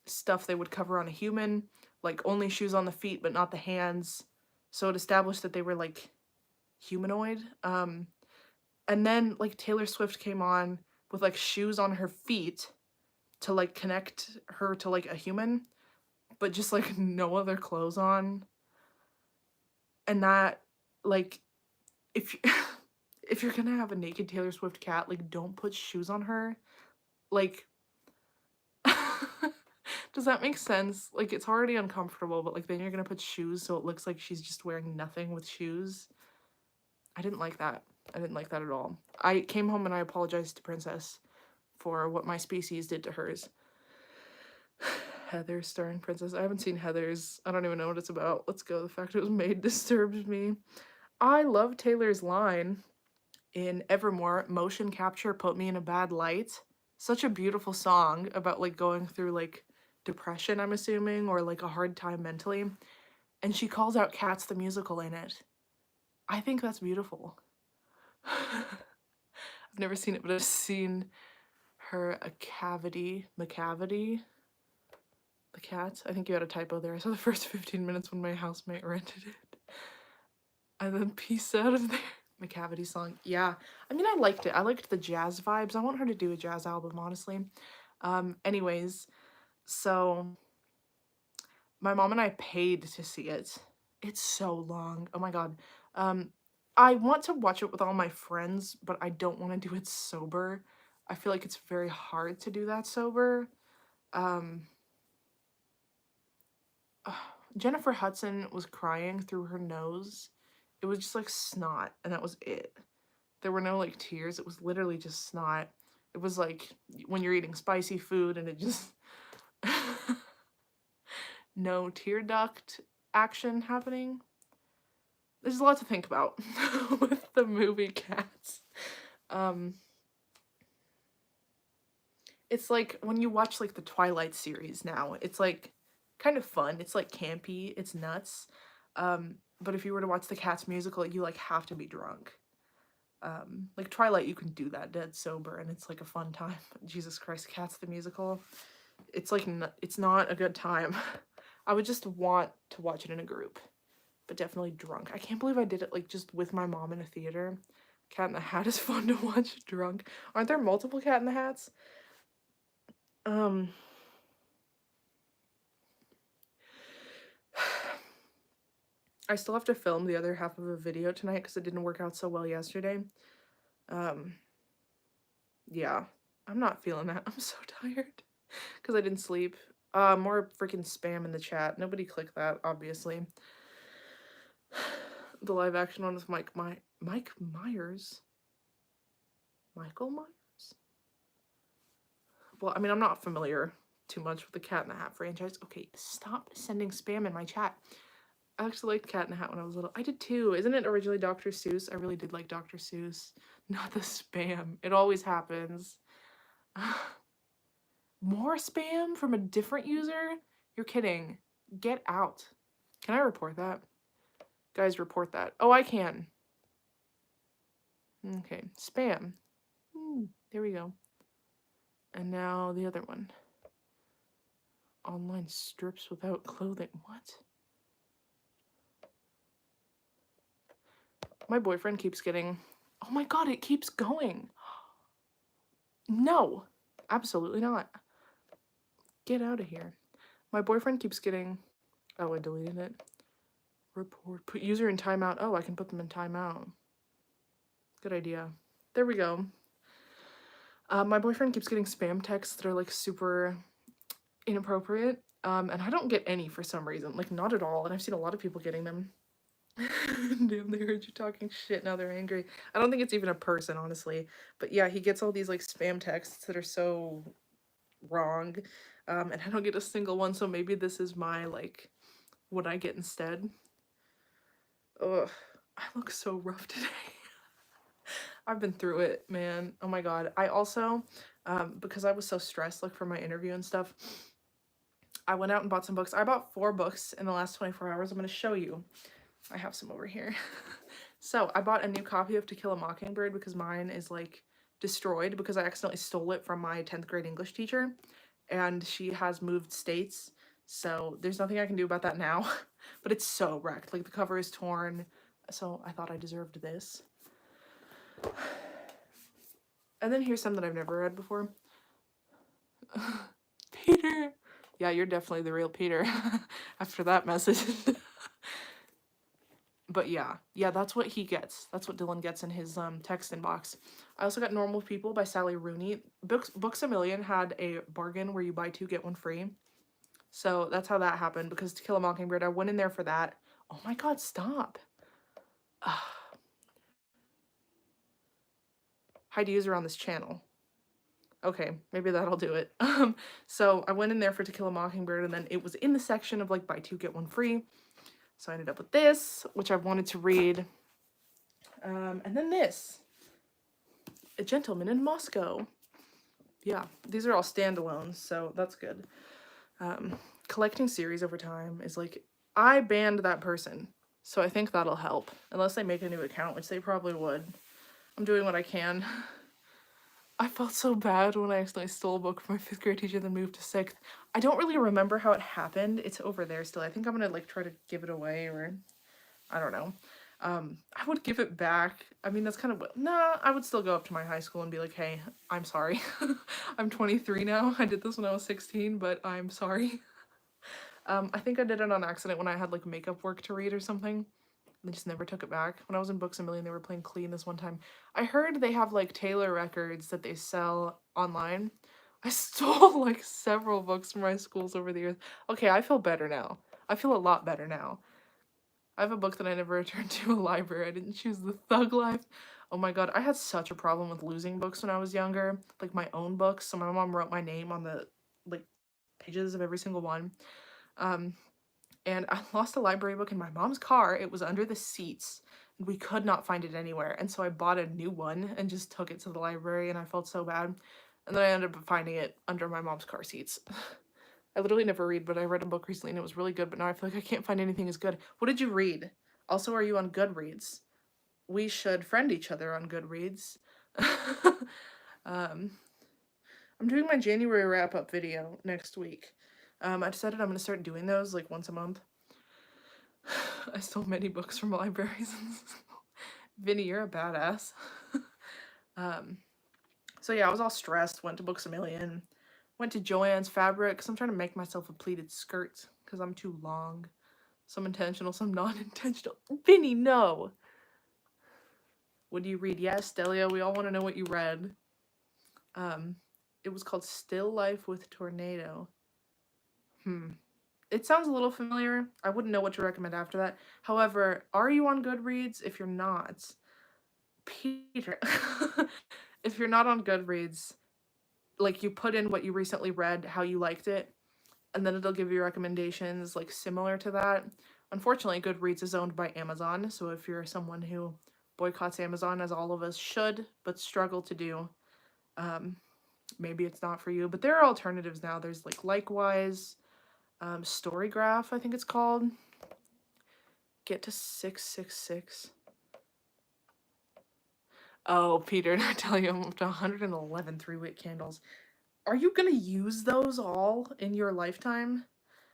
A: stuff they would cover on a human, like only shoes on the feet but not the hands. So it established that they were like humanoid. And then like Taylor Swift came on with like shoes on her feet to like connect her to like a human, but just like no other clothes on. And that, like, if if you're gonna have a naked Taylor Swift cat, like, don't put shoes on her. Like, does that make sense? Like, it's already uncomfortable, but like then you're gonna put shoes so it looks like she's just wearing nothing with shoes. I didn't like that. I didn't like that at all. I came home and I apologized to Princess for what my species did to hers. Heather starring Princess. I haven't seen Heather's. I don't even know what it's about. Let's go. The fact it was made disturbs me. I love Taylor's line in Evermore, motion capture put me in a bad light. Such a beautiful song about like going through like depression, I'm assuming, or like a hard time mentally. And she calls out Cats the musical in it. I think that's beautiful. I've never seen it, but I've seen her Macavity. The cat. I think you had a typo there. I saw the first 15 minutes when my housemate rented it. And then peace out of there. Macavity song. Yeah. I mean, I liked it. I liked the jazz vibes. I want her to do a jazz album, honestly. Anyways, so my mom and I paid to see it. It's so long. Oh my god. I want to watch it with all my friends, but I don't want to do it sober. I feel like it's very hard to do that sober. Jennifer Hudson was crying through her nose. It was just like snot, and that was it. There were no like tears. It was literally just snot. It was like when you're eating spicy food and it just no tear duct action happening. There's a lot to think about with the movie Cats. It's like when you watch like the Twilight series now, it's like kind of fun. It's like campy, it's nuts. But if you were to watch the Cats musical, you like have to be drunk. Like Twilight, you can do that dead sober and it's like a fun time. Jesus Christ, Cats the musical. It's like, it's not a good time. I would just want to watch it in a group, but definitely drunk. I can't believe I did it like just with my mom in a theater. Cat in the Hat is fun to watch drunk. Aren't there multiple Cat in the Hats? I still have to film the other half of a video tonight because it didn't work out so well yesterday. Yeah, I'm not feeling that. I'm so tired because I didn't sleep. More freaking spam in the chat. Nobody clicked that, obviously. The live action one with Mike Myers. Michael Myers? Well, I mean, I'm not familiar too much with the Cat in the Hat franchise. Okay, stop sending spam in my chat. I actually liked Cat in the Hat when I was little. I did too. Isn't it originally Dr. Seuss? I really did like Dr. Seuss. Not the spam. It always happens. More spam from a different user? You're kidding. Get out. Can I report that? Guys, report that. Oh, I can. Okay. Spam. There we go. And now the other one. Online strips without clothing. What? My boyfriend keeps getting... Oh my god, it keeps going. No. Absolutely not. Get out of here. My boyfriend keeps getting... Oh, I deleted it. Report. Put user in timeout. Oh, I can put them in timeout. Good idea. There we go. My boyfriend keeps getting spam texts that are like super inappropriate. And I don't get any for some reason. Like not at all. And I've seen a lot of people getting them. Damn, they heard you talking shit. Now they're angry. I don't think it's even a person, honestly. But yeah, he gets all these like spam texts that are so wrong. And I don't get a single one. So maybe this is my like what I get instead. Ugh, I look so rough today. I've been through it, man. Oh my god. I also, because I was so stressed like for my interview and stuff, I went out and bought some books. I bought 4 books in the last 24 hours. I'm going to show you. I have some over here. So I bought a new copy of To Kill a Mockingbird because mine is like destroyed because I accidentally stole it from my 10th grade English teacher and she has moved states. So there's nothing I can do about that now, but it's so wrecked. Like the cover is torn. So I thought I deserved this. And then here's some that I've never read before. Peter. Yeah, you're definitely the real Peter after that message. But yeah, that's what he gets. That's what Dylan gets in his text inbox. I also got Normal People by Sally Rooney. Books A Million had a bargain where you buy 2 get 1 free. So that's how that happened because To Kill a Mockingbird, I went in there for that. Oh my god, stop. hide user on this channel. Okay, maybe that'll do it. So I went in there for To Kill a Mockingbird, and then it was in the section of like buy two get one free. So I ended up with this, which I wanted to read. And then this, A Gentleman in Moscow. Yeah, these are all standalones, so that's good. Collecting series over time is like, I banned that person, so I think that'll help. Unless they make a new account, which they probably would. I'm doing what I can. I felt so bad when I accidentally stole a book from my 5th grade teacher, then moved to 6th. I don't really remember how it happened. It's over there still. I think I'm gonna like try to give it away, or I don't know. I would give it back. I mean, that's kind of, nah, I would still go up to my high school and be like, hey, I'm sorry. I'm 23 now. I did this when I was 16, but I'm sorry. I think I did it on accident when I had like makeup work to read or something. They just never took it back. When I was in Books A Million, they were playing Clean this one time. I heard they have like Taylor records that they sell online. I stole like several books from my schools over the years. Okay, I feel better now. I feel a lot better now. I have a book that I never returned to a library. I didn't choose The Thug Life. Oh my god, I had such a problem with losing books when I was younger. Like my own books. So my mom wrote my name on the like pages of every single one. And I lost a library book in my mom's car. It was under the seats. And we could not find it anywhere. And so I bought a new one and just took it to the library, and I felt so bad. And then I ended up finding it under my mom's car seats. I literally never read, but I read a book recently and it was really good, but now I feel like I can't find anything as good. What did you read? Also, are you on Goodreads? We should friend each other on Goodreads. I'm doing my January wrap-up video next week. I decided I'm going to start doing those like once a month. I stole many books from libraries. Vinny, you're a badass. So yeah, I was all stressed, went to Books A Million. Went to Joann's Fabric because I'm trying to make myself a pleated skirt because I'm too long. Some intentional, some non-intentional. Vinny, no! What do you read? Yes, Delia, we all want to know what you read. It was called Still Life with Tornado. It sounds a little familiar. I wouldn't know what to recommend after that. However, are you on Goodreads? If you're not, Peter, if you're not on Goodreads, like you put in what you recently read, how you liked it, and then it'll give you recommendations like similar to that. Unfortunately, Goodreads is owned by Amazon, so if you're someone who boycotts Amazon, as all of us should, but struggle to do, maybe it's not for you. But there are alternatives now. There's like Likewise, Storygraph, I think it's called. Get to 666. Oh, Peter, I tell you, I'm up to 111 3-wick candles. Are you gonna use those all in your lifetime?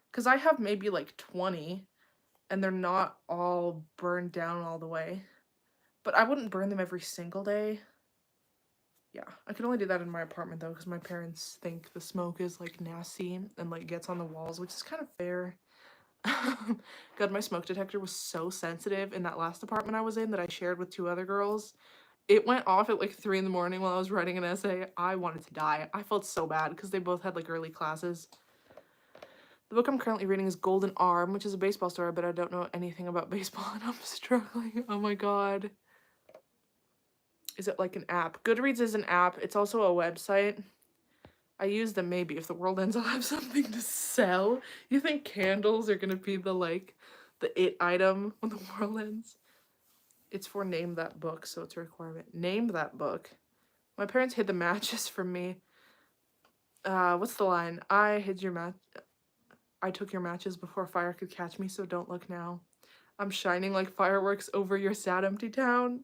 A: Because I have maybe like 20, and they're not all burned down all the way. But I wouldn't burn them every single day. Yeah, I can only do that in my apartment though, because my parents think the smoke is like nasty and like gets on the walls, which is kind of fair. God, my smoke detector was so sensitive in that last apartment I was in that I shared with 2 other girls. It went off at like 3 in the morning while I was writing an essay. I wanted to die. I felt so bad because they both had like early classes. The book I'm currently reading is Golden Arm, which is a baseball story, but I don't know anything about baseball and I'm struggling. Oh my god. Is it like an app? Goodreads is an app. It's also a website. I use them maybe. If the world ends, I'll have something to sell. You think candles are gonna be the it item when the world ends? It's for name that book, so it's a requirement. Name that book. My parents hid the matches from me. What's the line? I took your matches before fire could catch me, so don't look now. I'm shining like fireworks over your sad, empty town.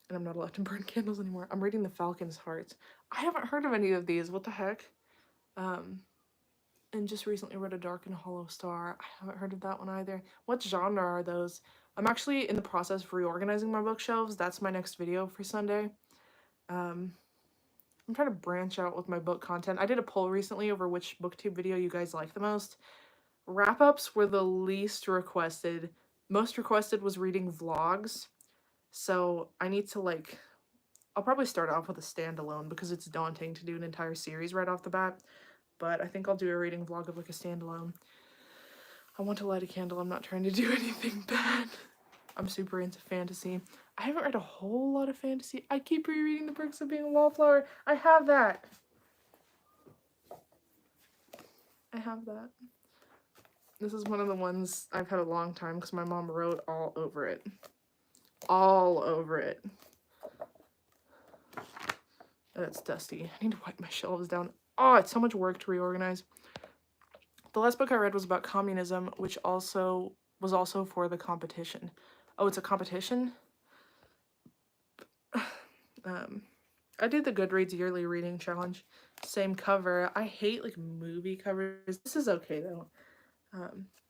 A: And I'm not allowed to burn candles anymore. I'm reading The Falcon's Heart. I haven't heard of any of these. What the heck? And just recently read A Dark and Hollow Star. I haven't heard of that one either. What genre are those? I'm actually in the process of reorganizing my bookshelves. That's my next video for Sunday. I'm trying to branch out with my book content. I did a poll recently over which booktube video you guys like the most. Wrap-ups were the least requested. Most requested was reading vlogs. So I need to I'll probably start off with a standalone because it's daunting to do an entire series right off the bat. But I think I'll do a reading vlog of like a standalone. I want to light a candle. I'm not trying to do anything bad. I'm super into fantasy. I haven't read a whole lot of fantasy. I keep rereading The Perks of Being a Wallflower. I have that. I have that. This is one of the ones I've had a long time because my mom wrote all over it. All over it. It's dusty. I need to wipe my shelves down. Oh, it's so much work to reorganize. The last book I read was about communism, which was also for the competition. Oh, it's a competition? I did the Goodreads yearly reading challenge. Same cover. I hate like movie covers. This is okay though.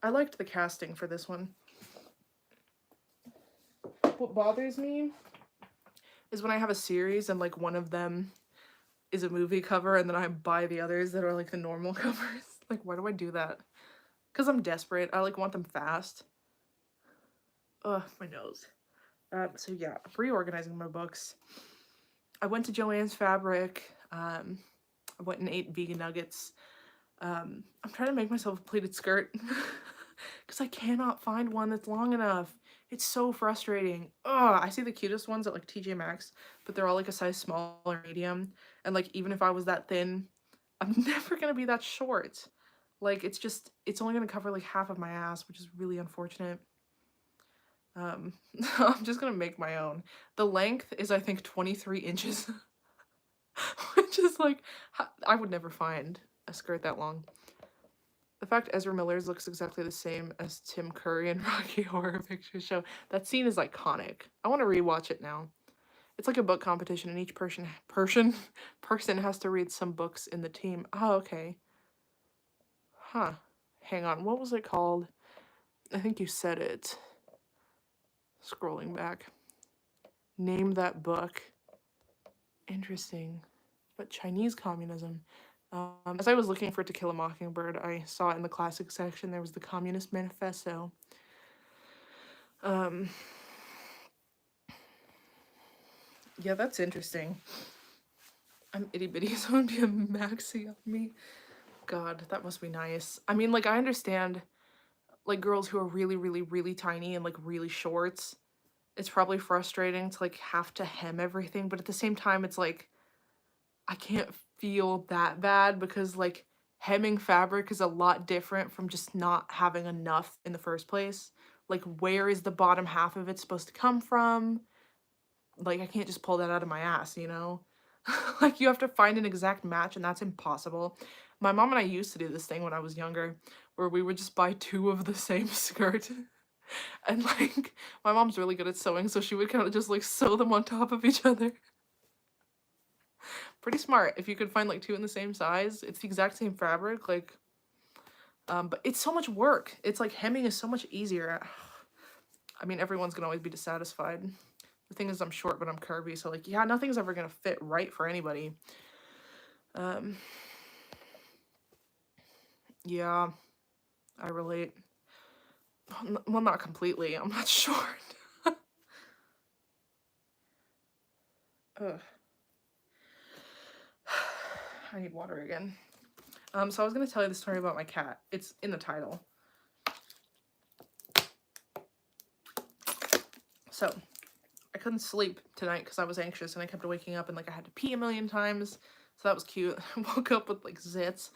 A: I liked the casting for this one. What bothers me is when I have a series and like one of them is a movie cover and then I buy the others that are like the normal covers. Like, why do I do that? Because I'm desperate. I like want them fast. Ugh, my nose. So yeah, I'm reorganizing my books. I went to Joann's Fabric. I went and ate vegan nuggets. I'm trying to make myself a pleated skirt because I cannot find one that's long enough. It's so frustrating. Ugh, I see the cutest ones at like TJ Maxx, but they're all like a size small or medium. And like, even if I was that thin, I'm never gonna be that short. Like, it's only gonna cover like half of my ass, which is really unfortunate. I'm just gonna make my own. The length is, I think, 23 inches, which is like, I would never find a skirt that long. The fact Ezra Miller's looks exactly the same as Tim Curry in Rocky Horror Picture Show. That scene is iconic. I want to rewatch it now. It's like a book competition, and each person has to read some books in the team. Oh, okay. Huh. Hang on. What was it called? I think you said it. Scrolling back. Name that book. Interesting. But Chinese communism. As I was looking for To Kill a Mockingbird, I saw in the classic section there was the Communist Manifesto. Yeah, that's interesting. I'm itty bitty, so it'd be a maxi on me. God, that must be nice. I mean, like, I understand, like, girls who are really, really, really tiny and, like, really short. It's probably frustrating to, like, have to hem everything, but at the same time, it's like, I can't feel that bad because, like, hemming fabric is a lot different from just not having enough in the first place. Like, where is the bottom half of it supposed to come from? Like, I can't just pull that out of my ass, you know? Like, you have to find an exact match, and that's impossible. My mom and I used to do this thing when I was younger, where we would just buy 2 of the same skirt. And, like, my mom's really good at sewing, so she would kind of just, like, sew them on top of each other. Pretty smart. If you could find, like, 2 in the same size, it's the exact same fabric, like, but it's so much work. It's, like, hemming is so much easier. I mean, everyone's gonna always be dissatisfied. The thing is, I'm short, but I'm curvy, so, like, yeah, nothing's ever gonna fit right for anybody. Yeah, I relate. Well, not completely. I'm not short. Ugh. I need water again. So I was gonna tell you the story about my cat. It's in the title. So, I couldn't sleep tonight because I was anxious and I kept waking up and, like, I had to pee a million times. So that was cute. I woke up with, like, zits.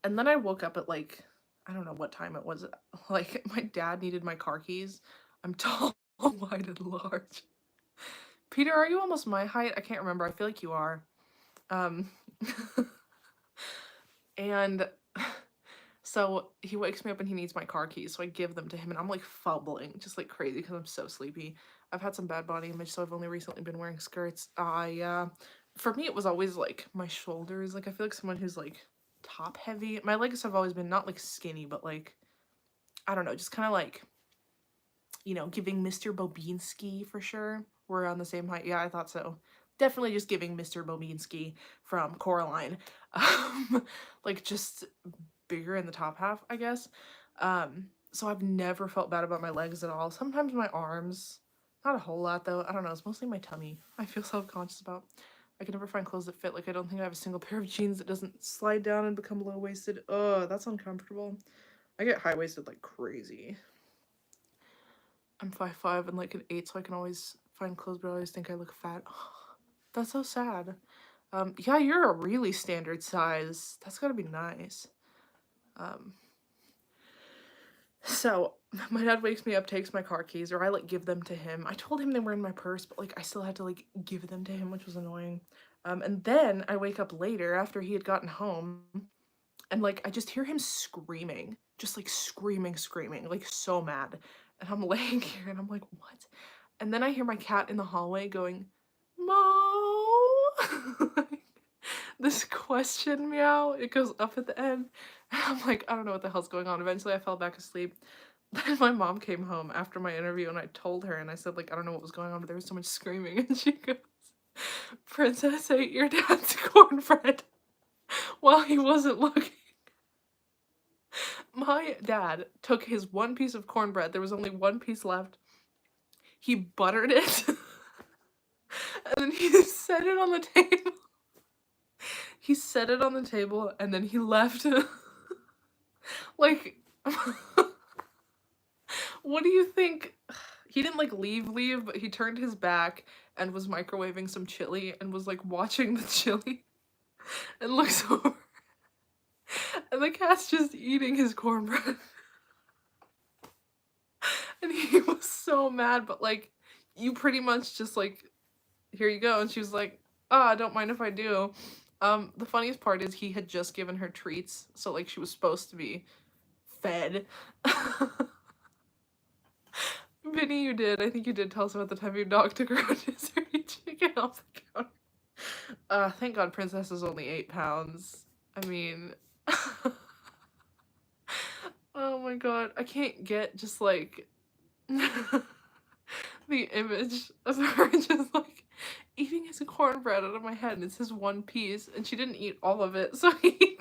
A: And then I woke up at, like, I don't know what time it was. Like, my dad needed my car keys. I'm tall, wide, and large. Peter, are you almost my height? I can't remember. I feel like you are. And so he wakes me up and he needs my car keys, so I give them to him, and I'm, like, fumbling, just, like, crazy because I'm so sleepy. I've had some bad body image, so I've only recently been wearing skirts. Yeah. For me, it was always, like, my shoulders. Like, I feel like someone who's, like, top heavy. My legs have always been not, like, skinny, but, like, I don't know, just kind of, like, you know, giving Mr. Bobinski for sure. We're on the same height. Yeah, I thought so. Definitely just giving Mr. Bobinski from Coraline. Like, just bigger in the top half, I guess. So I've never felt bad about my legs at all. Sometimes my arms, not a whole lot though. I don't know, it's mostly my tummy I feel self-conscious about. I can never find clothes that fit. Like, I don't think I have a single pair of jeans that doesn't slide down and become low-waisted. Ugh, that's uncomfortable. I get high-waisted like crazy. I'm 5'5" and like an 8, so I can always find clothes, but I always think I look fat. That's so sad. Yeah, you're a really standard size. That's gotta be nice. Um, so my dad wakes me up, takes my car keys, or I like give them to him. I told him they were in my purse, but like I still had to like give them to him, which was annoying. And then I wake up later after he had gotten home, and like I just hear him screaming, just like screaming, like so mad. And I'm laying here and I'm like, what? And then I hear my cat in the hallway going, Mo. This question meow, it goes up at the end. And I'm like, I don't know what the hell's going on. Eventually I fell back asleep. Then my mom came home after my interview and I told her and I said like, I don't know what was going on, but there was so much screaming. And she goes, Princess ate your dad's cornbread while he wasn't looking. My dad took his one piece of cornbread, there was only one piece left, he buttered it, and then he set it on the table. He set it on the table, and then he left. Like, what do you think? He didn't like leave, but he turned his back and was microwaving some chili and was like watching the chili and looks over. And the cat's just eating his cornbread. And he was so mad, but like, you pretty much just like, here you go. And she was like, ah, don't mind if I do. The funniest part is he had just given her treats, so like she was supposed to be fed. Vinny, you did. I think you did tell us about the time your dog took her rotisserie chicken off the counter. Thank God Princess is only 8 pounds. I mean, oh my God, I can't get just like the image of her just like eating his cornbread out of my head, and it's his one piece, and she didn't eat all of it, so it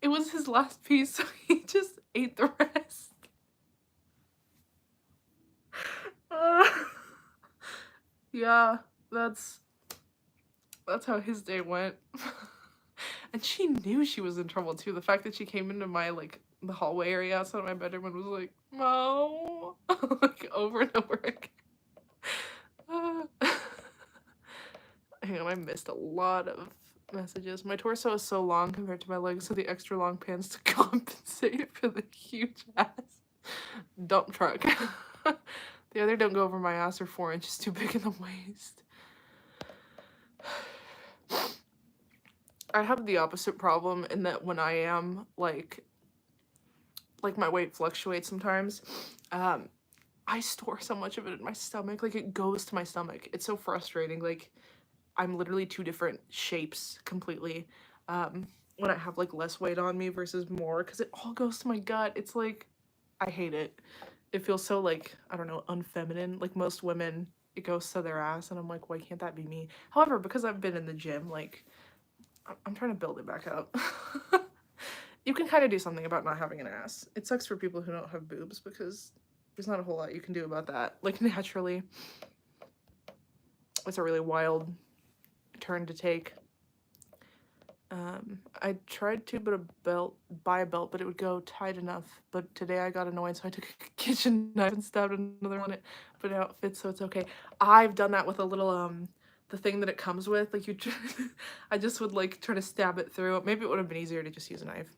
A: was his last piece, so he just ate the rest. Yeah, that's how his day went. And she knew she was in trouble too. The fact that she came into my like the hallway area outside of my bedroom and was like, Mo, like over and over again. Hang on, I missed a lot of messages. My torso is so long compared to my legs, so the extra long pants to compensate for the huge ass. Dump truck. The other don't go over my ass, or 4 inches too big in the waist. I have the opposite problem in that when I am like my weight fluctuates sometimes. I store so much of it in my stomach, like it goes to my stomach. It's so frustrating. Like I'm literally 2 different shapes completely. When I have like less weight on me versus more, because it all goes to my gut. It's like, I hate it. It feels so like, I don't know, unfeminine. Like most women, it goes to their ass, and I'm like, why can't that be me? However, because I've been in the gym, like I'm trying to build it back up. You can kind of do something about not having an ass. It sucks for people who don't have boobs because there's not a whole lot you can do about that. Like naturally, it's a really wild turn to take. I tried to buy a belt, but it would go tight enough. But today I got annoyed, so I took a kitchen knife and stabbed another one, but now it fits, so it's okay. I've done that with a little, the thing that it comes with, like I just would like try to stab it through. Maybe it would have been easier to just use a knife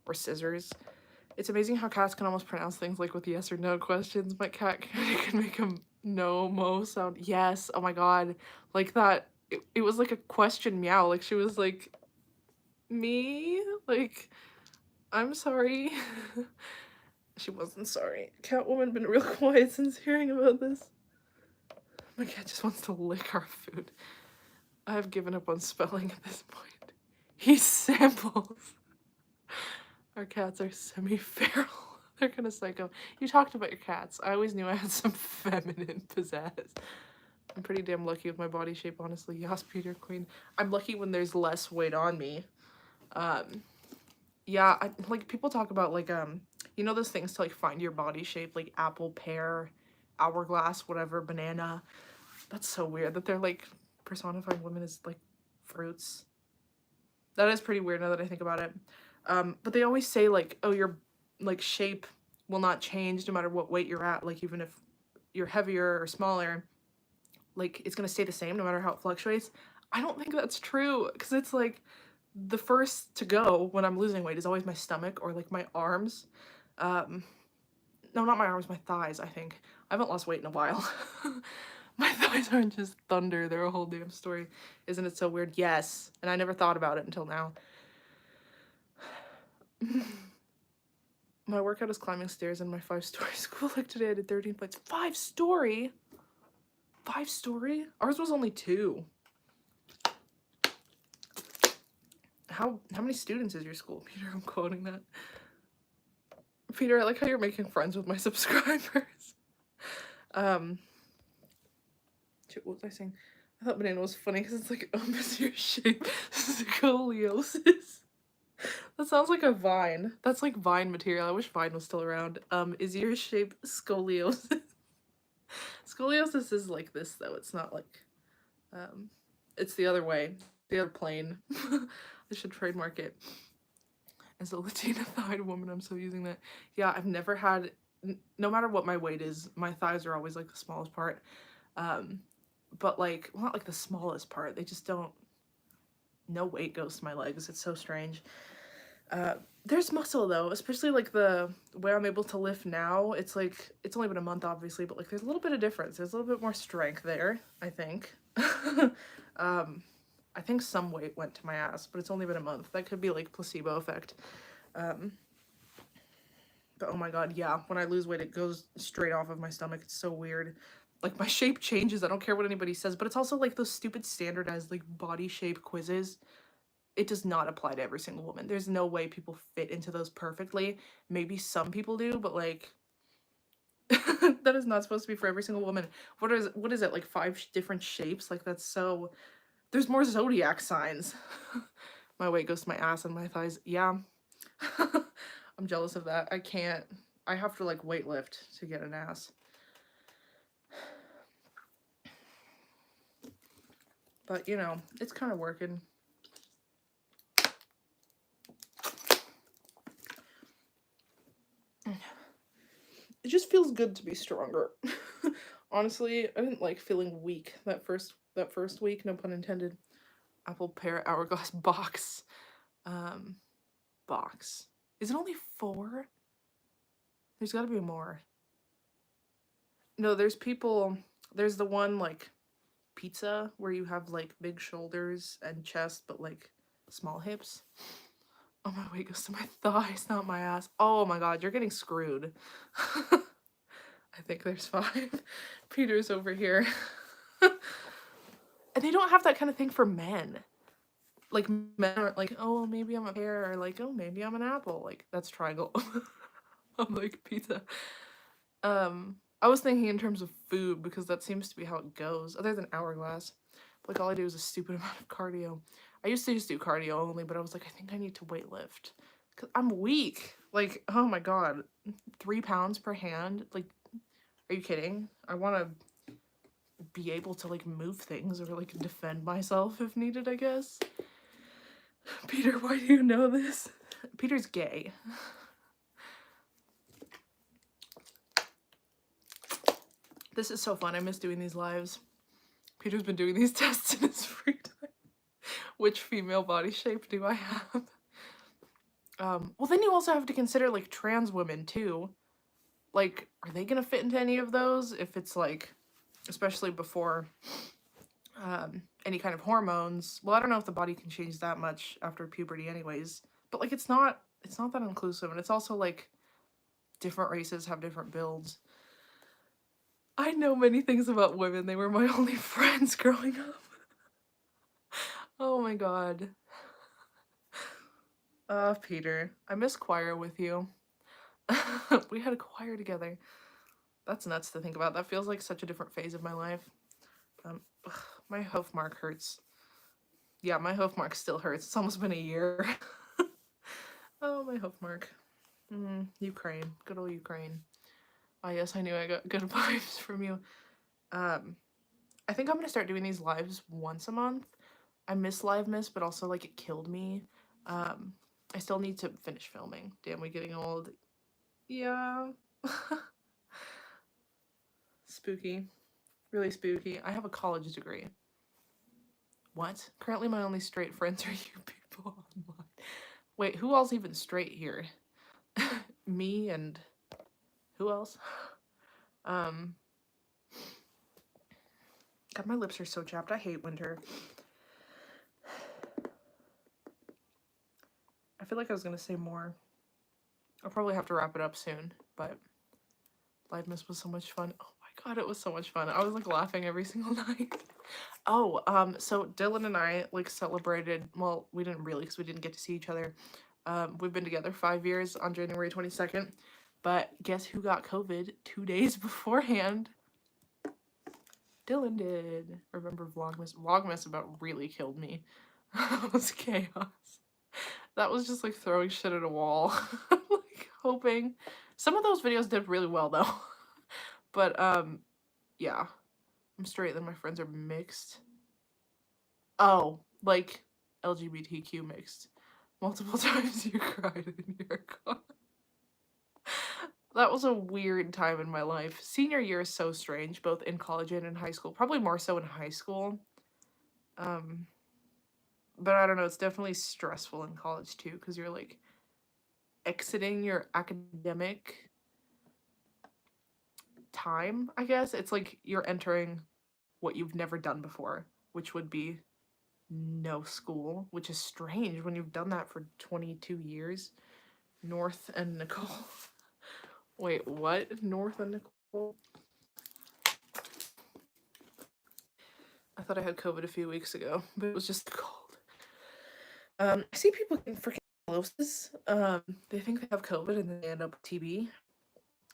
A: or scissors. It's amazing how cats can almost pronounce things like with yes or no questions. My cat can make a no mo sound. Yes, oh my God, like that. It was like a question meow. Like she was like, me? Like, I'm sorry. She wasn't sorry. Catwoman been real quiet since hearing about this. My cat just wants to lick our food. I have given up on spelling at this point. He samples. Our cats are semi-feral. They're kind of psycho. You talked about your cats. I always knew I had some feminine pizzazz. I'm pretty damn lucky with my body shape, honestly. Yas, Peter Queen. I'm lucky when there's less weight on me. Yeah, like people talk about like you know those things to like find your body shape, like apple, pear, hourglass, whatever, banana. That's so weird that they're like personifying women as like fruits. That is pretty weird now that I think about it. But they always say like, oh, your like shape will not change no matter what weight you're at. Like, even if you're heavier or smaller, like, it's gonna stay the same no matter how it fluctuates. I don't think that's true, because it's like the first to go when I'm losing weight is always my stomach or like my arms. Um, no, not my arms, my thighs, I think. I haven't lost weight in a while. My thighs aren't just thunder, they're a whole damn story. Isn't it so weird? Yes. And I never thought about it until now. My workout is climbing stairs in my 5-story school. Like today I did 13 flights. 5-story? 5-story? Ours was only 2. How many students is your school, Peter? I'm quoting that. Peter, I like how you're making friends with my subscribers. Shit, what was I saying? I thought banana was funny because it's like, is your shape scoliosis? That sounds like a Vine. That's like Vine material. I wish Vine was still around. Is your shape scoliosis? Scoliosis is like this, though. It's not like, it's the other way. The other plane. I should trademark it. As a Latina-thighed woman, I'm so using that. Yeah, I've never had, no matter what my weight is, my thighs are always like the smallest part. But like, well, not like the smallest part. They just don't, no weight goes to my legs. It's so strange. There's muscle though, especially like the way I'm able to lift now. It's like, it's only been a month obviously, but like there's a little bit of difference. There's a little bit more strength there, I think. I think some weight went to my ass, but it's only been a month. That could be like placebo effect. But oh my god, yeah, when I lose weight it goes straight off of my stomach. It's so weird. Like my shape changes. I don't care what anybody says, but it's also like those stupid standardized like body shape quizzes. It does not apply to every single woman. There's no way people fit into those perfectly. Maybe some people do, but like that is not supposed to be for every single woman. What is it, like 5 different shapes? Like that's so, there's more zodiac signs. My weight goes to my ass and my thighs. Yeah. I'm jealous of that. I have to like weight lift to get an ass. But you know, it's kind of working. It just feels good to be stronger. Honestly, I didn't like feeling weak that first week, no pun intended. Apple pear hourglass box. Box. Is it only 4? There's gotta be more. No, there's the one like pizza where you have like big shoulders and chest but like small hips. Oh, my weight goes to my thighs, not my ass. Oh my god, you're getting screwed. I think there's 5. Peter's over here. And they don't have that kind of thing for men. Like, men aren't like, oh, maybe I'm a pear, or like, oh, maybe I'm an apple. Like, that's triangle. I'm like, pizza. I was thinking in terms of food, because that seems to be how it goes, other than hourglass. Like, all I do is a stupid amount of cardio. I used to just do cardio only, but I was like, I think I need to weight lift. Because I'm weak. Like, oh my god. 3 pounds per hand? Like, are you kidding? I want to be able to, like, move things or, like, defend myself if needed, I guess. Peter, why do you know this? Peter's gay. This is so fun. I miss doing these lives. Peter's been doing these tests in his free time. Which female body shape do I have? Well, then you also have to consider, like, trans women, too. Like, are they gonna fit into any of those? If it's, like, especially before any kind of hormones. Well, I don't know if the body can change that much after puberty anyways. But, like, it's not that inclusive. And it's also, like, different races have different builds. I know many things about women. They were my only friends growing up. Oh my god. Peter, I miss choir with you. We had a choir together. That's nuts to think about. That feels like such a different phase of my life. My hoof mark hurts. Yeah, my hoof mark still hurts. It's almost been a year. Oh, my hoof mark. Ukraine. Good old Ukraine. Oh, yes, I knew I got good vibes from you. I think I'm gonna start doing these lives once a month. I miss Live Miss, but also, like, it killed me. I still need to finish filming. Damn, we getting old. Yeah. Spooky. Really spooky. I have a college degree. What? Currently my only straight friends are you people online. Wait, who else even straight here? Me and who else? Um God, my lips are so chapped. I hate winter. I feel like I was gonna say more. I'll probably have to wrap it up soon, but Livemas was so much fun. Oh my god, it was so much fun. I was like laughing every single night. Oh, so Dylan and I like celebrated, well, we didn't really because we didn't get to see each other. We've been together 5 years on January 22nd, but guess who got COVID 2 days beforehand? Dylan did. Remember Vlogmas? Vlogmas about really killed me. That was chaos. That was just like throwing shit at a wall. Like hoping. Some of those videos did really well though. But yeah. I'm straight, then my friends are mixed. Oh, like LGBTQ mixed. Multiple times you cried in your car. That was a weird time in my life. Senior year is so strange, both in college and in high school. Probably more so in high school. Um, but I don't know, it's definitely stressful in college too, because you're like exiting your academic time, I guess. It's like you're entering what you've never done before, which would be no school, which is strange when you've done that for 22 years. North and Nicole. Wait, what? North and Nicole? I thought I had COVID a few weeks ago, but it was just cold. I see people getting freaking closes. They think they have COVID and then they end up with TB.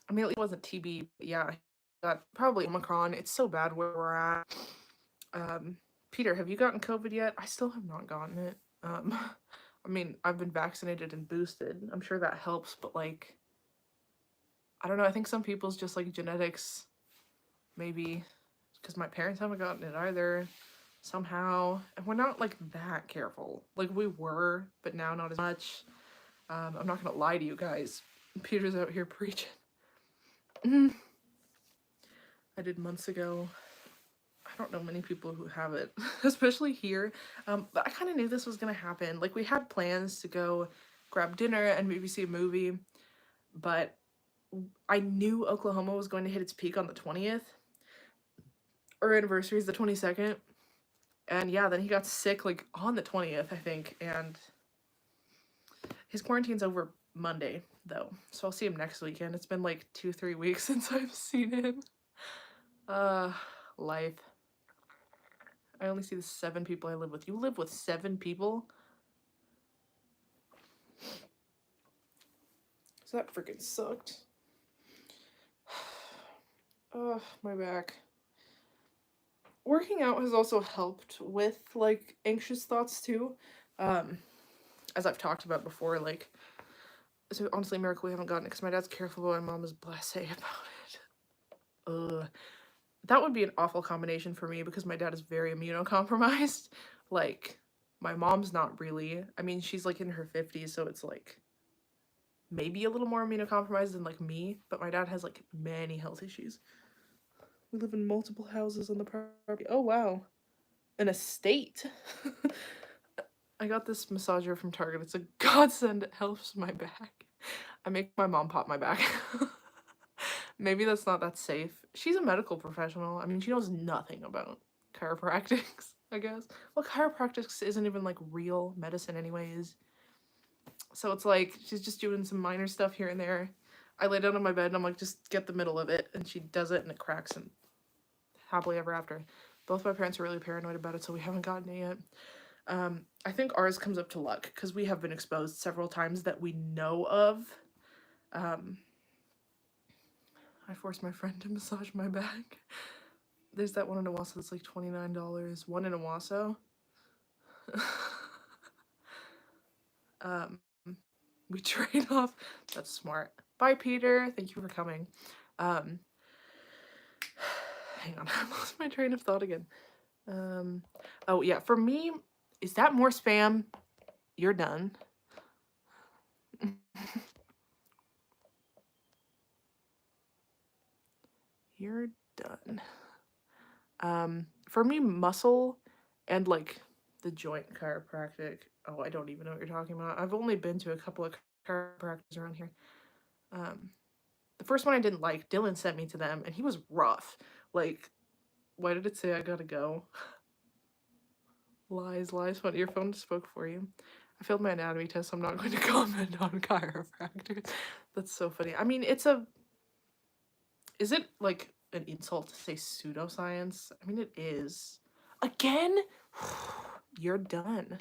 A: I mean, it wasn't TB, but yeah, I got probably Omicron. It's so bad where we're at. Peter, have you gotten COVID yet? I still have not gotten it. I mean, I've been vaccinated and boosted. I'm sure that helps, but like, I don't know. I think some people's just like genetics, maybe because my parents haven't gotten it either somehow. And we're not like that careful. Like we were, but now not as much. I'm not gonna lie to you guys. Peter's out here preaching. I did months ago. I don't know many people who have it, especially here. But I kind of knew this was gonna happen. Like we had plans to go grab dinner and maybe see a movie, but I knew Oklahoma was going to hit its peak on the 20th. Our anniversary is the 22nd. And yeah, then he got sick like on the 20th, I think. And his quarantine's over Monday, though. So I'll see him next weekend. It's been like 2-3 weeks since I've seen him. Life. I only see the 7 people I live with. You live with 7 people? So that freaking sucked. Oh, my back. Working out has also helped with like anxious thoughts too. As I've talked about before, like, so honestly, miracle we haven't gotten it because my dad's careful, but my mom is blasé about it. That would be an awful combination for me because my dad is very immunocompromised. Like, my mom's not really. I mean, she's like in her 50s, so it's like maybe a little more immunocompromised than like me, but my dad has like many health issues. We live in multiple houses on the property. Oh, wow. An estate. I got this massager from Target. It's a godsend. It helps my back. I make my mom pop my back. Maybe that's not that safe. She's a medical professional. I mean, she knows nothing about chiropractics, I guess. Well, chiropractics isn't even like real medicine anyways. So it's like she's just doing some minor stuff here and there. I lay down on my bed and I'm like, just get the middle of it. And she does it and it cracks and happily ever after. Both my parents are really paranoid about it, so we haven't gotten it yet. I think ours comes up to luck because we have been exposed several times that we know of. I forced my friend to massage my back. There's that one in Owasso that's like $29. One in Owasso. We trade off. That's smart. Bye, Peter. Thank you for coming. Hang on, I lost my train of thought again. Oh yeah, for me, is that more spam? You're done. You're done. For me, muscle and like the joint chiropractic. Oh, I don't even know what you're talking about. I've only been to a couple of chiropractors around here. Um, the first one I didn't like. Dylan sent me to them, and he was rough. Like, why did it say I gotta go? Lies, lies. What? Your phone spoke for you. I failed my anatomy test, so I'm not going to comment on chiropractors. That's so funny. I mean, is it like an insult to say pseudoscience? I mean, it is. Again? You're done.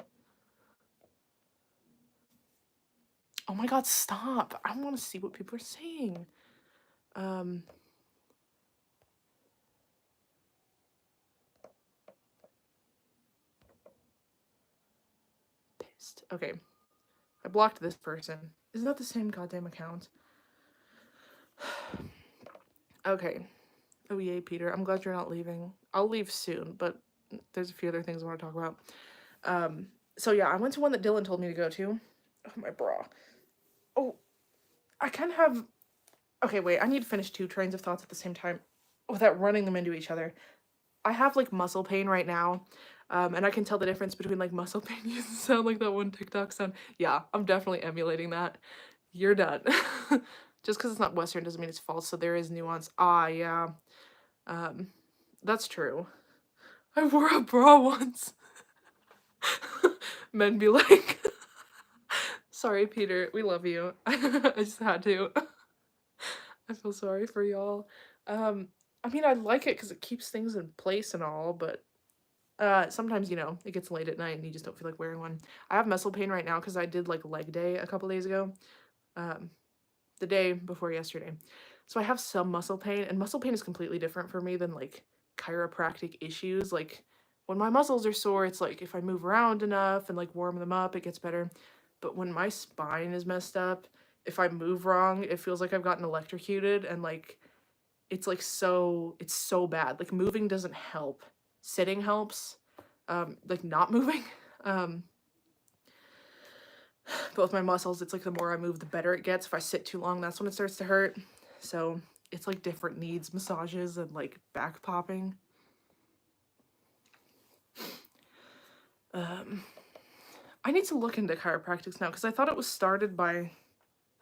A: Oh my god, stop. I want to see what people are saying. Pissed. Okay. I blocked this person. Isn't that the same goddamn account? Okay. Oh yay, Peter. I'm glad you're not leaving. I'll leave soon, but there's a few other things I want to talk about. So yeah, I went to one that Dylan told me to go to. Oh, my bra. Oh, I kind of have... Okay, wait, I need to finish two trains of thoughts at the same time without running them into each other. I have, like, muscle pain right now, and I can tell the difference between, like, muscle pain used to sound like that one TikTok sound. Yeah, I'm definitely emulating that. You're done. Just because it's not Western doesn't mean it's false, so there is nuance. Ah, yeah. That's true. I wore a bra once. Men be like... Sorry, Peter, we love you. I just had to. I feel sorry for y'all. I mean, I like it because it keeps things in place and all, but sometimes, you know, it gets late at night and you just don't feel like wearing one. I have muscle pain right now because I did, like, leg day a couple days ago. The day before yesterday. So I have some muscle pain, and muscle pain is completely different for me than, like, chiropractic issues. Like, when my muscles are sore, it's like if I move around enough and, like, warm them up, it gets better. But when my spine is messed up, if I move wrong, it feels like I've gotten electrocuted, and, like, it's so bad. Like, moving doesn't help. Sitting helps. Like, not moving. But with my muscles, it's like the more I move, the better it gets. If I sit too long, that's when it starts to hurt. So it's like different needs, massages and like back popping. I need to look into chiropractics now because I thought it was started by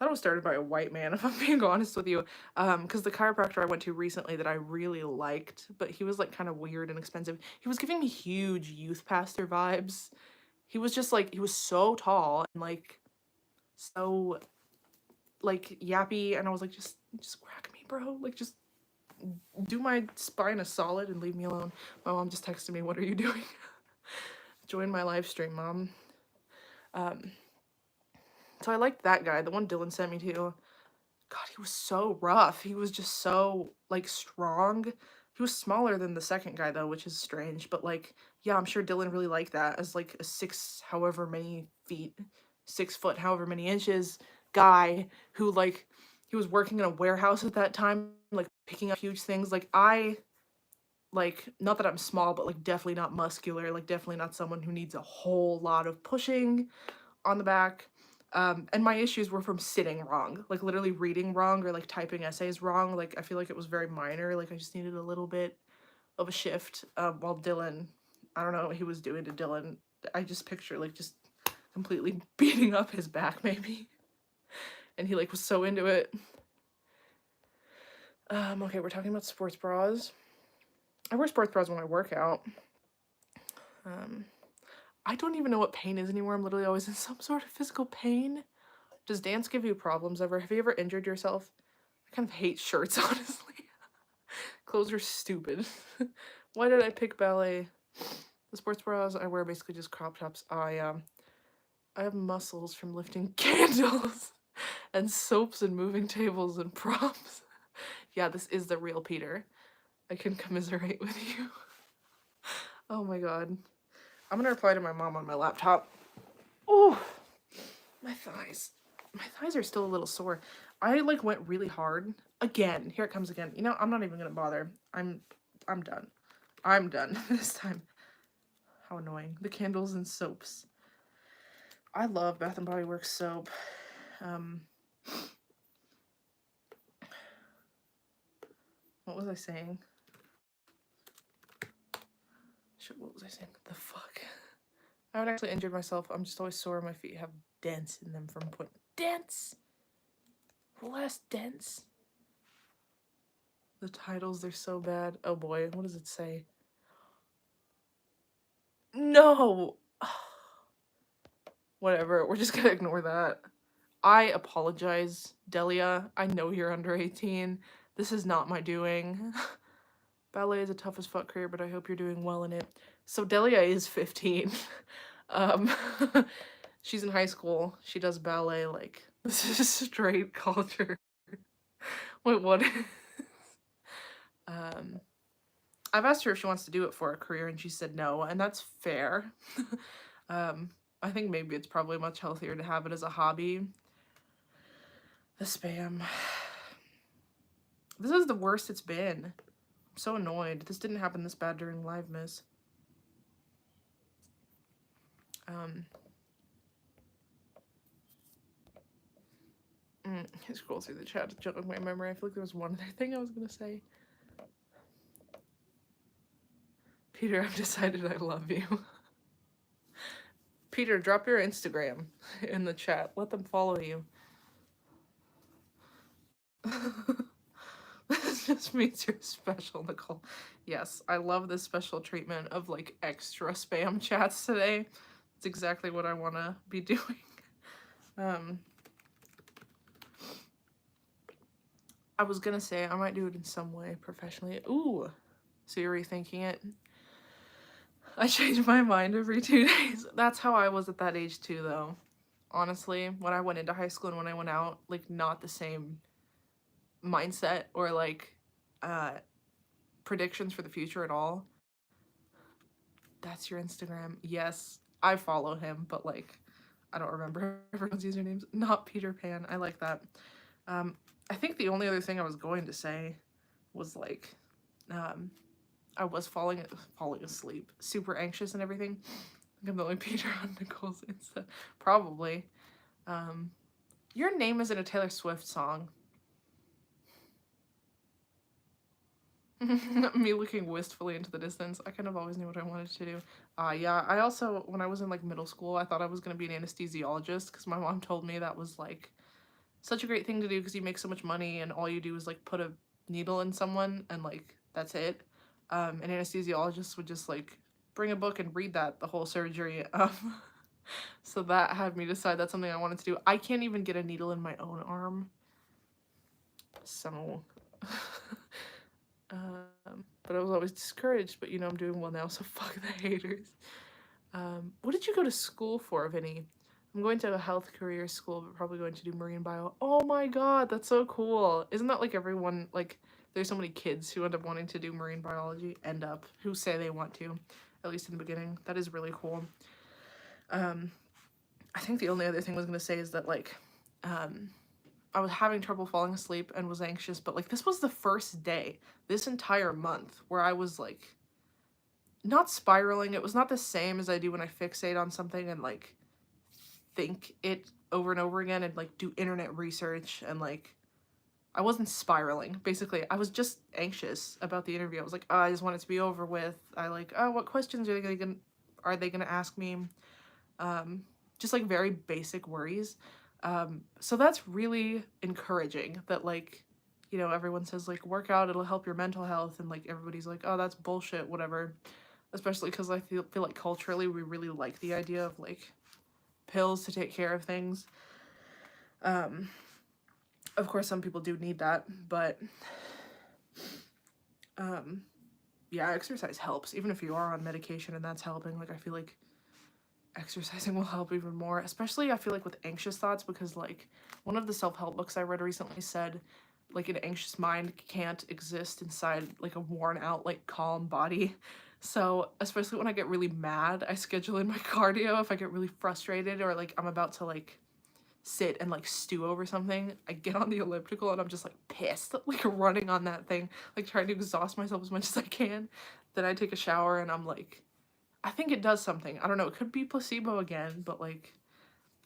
A: a white man, if I'm being honest with you. Because the chiropractor I went to recently that I really liked, but he was like kind of weird and expensive. He was giving me huge youth pastor vibes. He was just like, he was so tall and like so like yappy, and I was like, just whack me, bro. Like, just do my spine a solid and leave me alone. My mom just texted me, what are you doing? Join my live stream, Mom. So I liked that guy, the one Dylan sent me to. God, he was so rough. He was just so, like, strong. He was smaller than the second guy, though, which is strange. But, like, yeah, I'm sure Dylan really liked that as, like, a 6 however many feet, 6 foot however many inches guy who, like, he was working in a warehouse at that time, like, picking up huge things. Like, not that I'm small, but, like, definitely not muscular. Like, definitely not someone who needs a whole lot of pushing on the back. And my issues were from sitting wrong, like literally reading wrong or like typing essays wrong. Like, I feel like it was very minor. Like, I just needed a little bit of a shift. While Dylan, I don't know what he was doing to Dylan. I just picture like just completely beating up his back maybe. And he like was so into it. Okay, we're talking about sports bras. I wear sports bras when I work out. I don't even know what pain is anymore. I'm literally always in some sort of physical pain. Does dance give you problems ever? Have you ever injured yourself? I kind of hate shirts, honestly. Clothes are stupid. Why did I pick ballet? The sports bras I wear basically just crop tops. I have muscles from lifting candles and soaps and moving tables and props. Yeah, this is the real Peter. I can commiserate with you. Oh my god. I'm gonna reply to my mom on my laptop. Oh, my thighs. My thighs are still a little sore. I like went really hard. Again, here it comes again. You know, I'm not even gonna bother. I'm done. I'm done this time. How annoying. The candles and soaps. I love Bath and Body Works soap. What was I saying? Shit, what was I saying? The fuck? I haven't actually injured myself. I'm just always sore. My feet have dents in them from point. Dents? Less dents? The titles, they're so bad. Oh boy, what does it say? No! Whatever, we're just gonna ignore that. I apologize, Delia. I know you're under 18. This is not my doing. Ballet is a tough as fuck career, but I hope you're doing well in it. So Delia is 15. um, she's in high school. She does ballet, like, this is straight culture. Wait, what? I've asked her if she wants to do it for a career, and she said no, and that's fair. I think maybe it's probably much healthier to have it as a hobby. The spam. This is the worst it's been. I'm so annoyed. This didn't happen this bad during Live Miss. Scroll through the chat to jog my memory. I feel like there was one other thing I was gonna say. Peter, I've decided I love you. Peter, drop your Instagram in the chat. Let them follow you. This just means you're special, Nicole. Yes, I love this special treatment of like extra spam chats today. It's exactly what I want to be doing. I was gonna say I might do it in some way professionally. Ooh, so you're rethinking it? I change my mind every 2 days. That's how I was at that age too, though. Honestly, when I went into high school and when I went out, like, not the same mindset or like predictions for the future at all. That's your Instagram. Yes, I follow him, but like I don't remember everyone's usernames. Not Peter Pan. I like that. I think the only other thing I was going to say was like I was falling asleep, super anxious and everything. I think I'm the only Peter on Nicole's Insta. Probably. Your name is in a Taylor Swift song. Me looking wistfully into the distance. I kind of always knew what I wanted to do. Yeah, I also, when I was in like middle school, I thought I was going to be an anesthesiologist because my mom told me that was like such a great thing to do because you make so much money and all you do is like put a needle in someone and like that's it. An anesthesiologist would just like bring a book and read that the whole surgery. So that had me decide that's something I wanted to do. I can't even get a needle in my own arm. So... but I was always discouraged, but you know I'm doing well now, so fuck the haters. What did you go to school for, Vinny? I'm going to a health career school, but probably going to do marine bio. Oh my god, that's so cool. Isn't that like everyone, like, there's so many kids who end up wanting to do marine biology, who say they want to, at least in the beginning. That is really cool. I think the only other thing I was going to say is that, like, I was having trouble falling asleep and was anxious, but like this was the first day this entire month where I was like not spiraling. It was not the same as I do when I fixate on something and like think it over and over again and like do internet research and like I wasn't spiraling. Basically, I was just anxious about the interview. I was like, oh, I just want it to be over with. I like, oh, what questions are they gonna ask me? Just like very basic worries. So that's really encouraging that like, you know, everyone says like work out, it'll help your mental health, and like everybody's like, oh, that's bullshit, whatever. Especially because I feel like culturally we really like the idea of like pills to take care of things. Of course some people do need that, but yeah, exercise helps even if you are on medication and that's helping. Like I feel like exercising will help even more, especially I feel like with anxious thoughts, because like one of the self-help books I read recently said like an anxious mind can't exist inside like a worn out like calm body. So especially when I get really mad, I schedule in my cardio. If I get really frustrated or like I'm about to like sit and like stew over something, I get on the elliptical and I'm just like pissed, like running on that thing, like trying to exhaust myself as much as I can. Then I take a shower and I'm like, I think it does something. I don't know, it could be placebo again, but like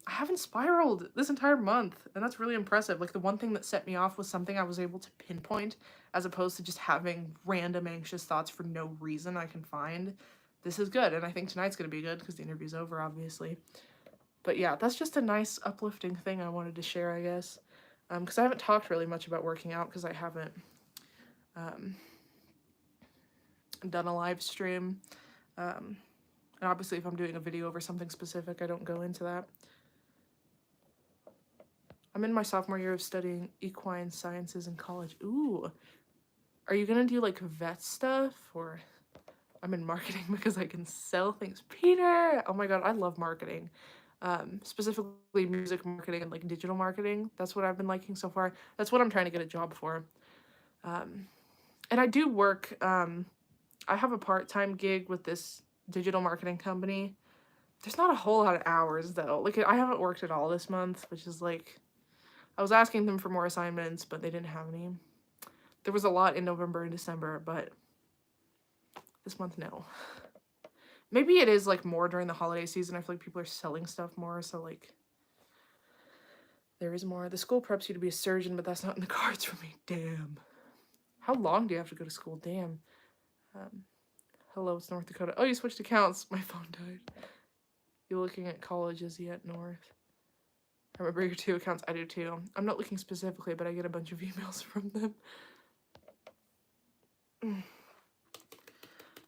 A: I haven't spiraled this entire month, and that's really impressive. Like, the one thing that set me off was something I was able to pinpoint, as opposed to just having random anxious thoughts for no reason I can find. This is good, and I think tonight's gonna be good because the interview's over, obviously. But yeah, that's just a nice, uplifting thing I wanted to share, I guess. Because I haven't talked really much about working out because I haven't um, done a live stream. And obviously, if I'm doing a video over something specific, I don't go into that. I'm in my sophomore year of studying equine sciences in college. Ooh, are you gonna do like vet stuff? Or I'm in marketing because I can sell things. Peter! Oh my god, I love marketing. Specifically music marketing and like digital marketing. That's what I've been liking so far. That's what I'm trying to get a job for. And I do work, I have a part-time gig with this digital marketing company. There's not a whole lot of hours though. Like, I haven't worked at all this month, which is like, I was asking them for more assignments, but they didn't have any. There was a lot in November and December, but this month, no. Maybe it is like more during the holiday season. I feel like people are selling stuff more, so like there is more. The school preps you to be a surgeon, but that's not in the cards for me. Damn. How long do you have to go to school? Damn. Hello, it's North Dakota. Oh, you switched accounts. My phone died. You looking at colleges yet, North? I remember your 2 accounts. I do too. I'm not looking specifically, but I get a bunch of emails from them.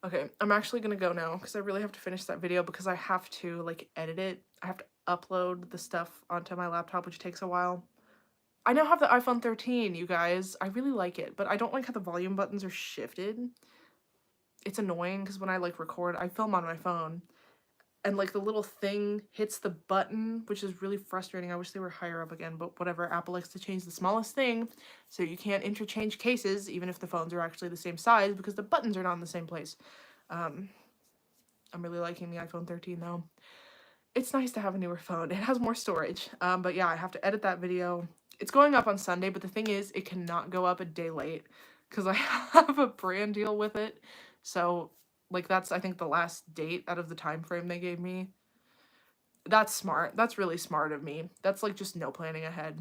A: Okay, I'm actually gonna go now because I really have to finish that video because I have to like edit it. I have to upload the stuff onto my laptop, which takes a while. I now have the iPhone 13, you guys. I really like it, but I don't like how the volume buttons are shifted. It's annoying because when I like record, I film on my phone and like the little thing hits the button, which is really frustrating. I wish they were higher up again, but whatever. Apple likes to change the smallest thing so you can't interchange cases even if the phones are actually the same size because the buttons are not in the same place. I'm really liking the iPhone 13 though. It's nice to have a newer phone. It has more storage. But yeah, I have to edit that video. It's going up on Sunday, but the thing is, it cannot go up a day late because I have a brand deal with it. So, like, that's, I think, the last date out of the time frame they gave me. That's smart. That's really smart of me. That's, like, just no planning ahead.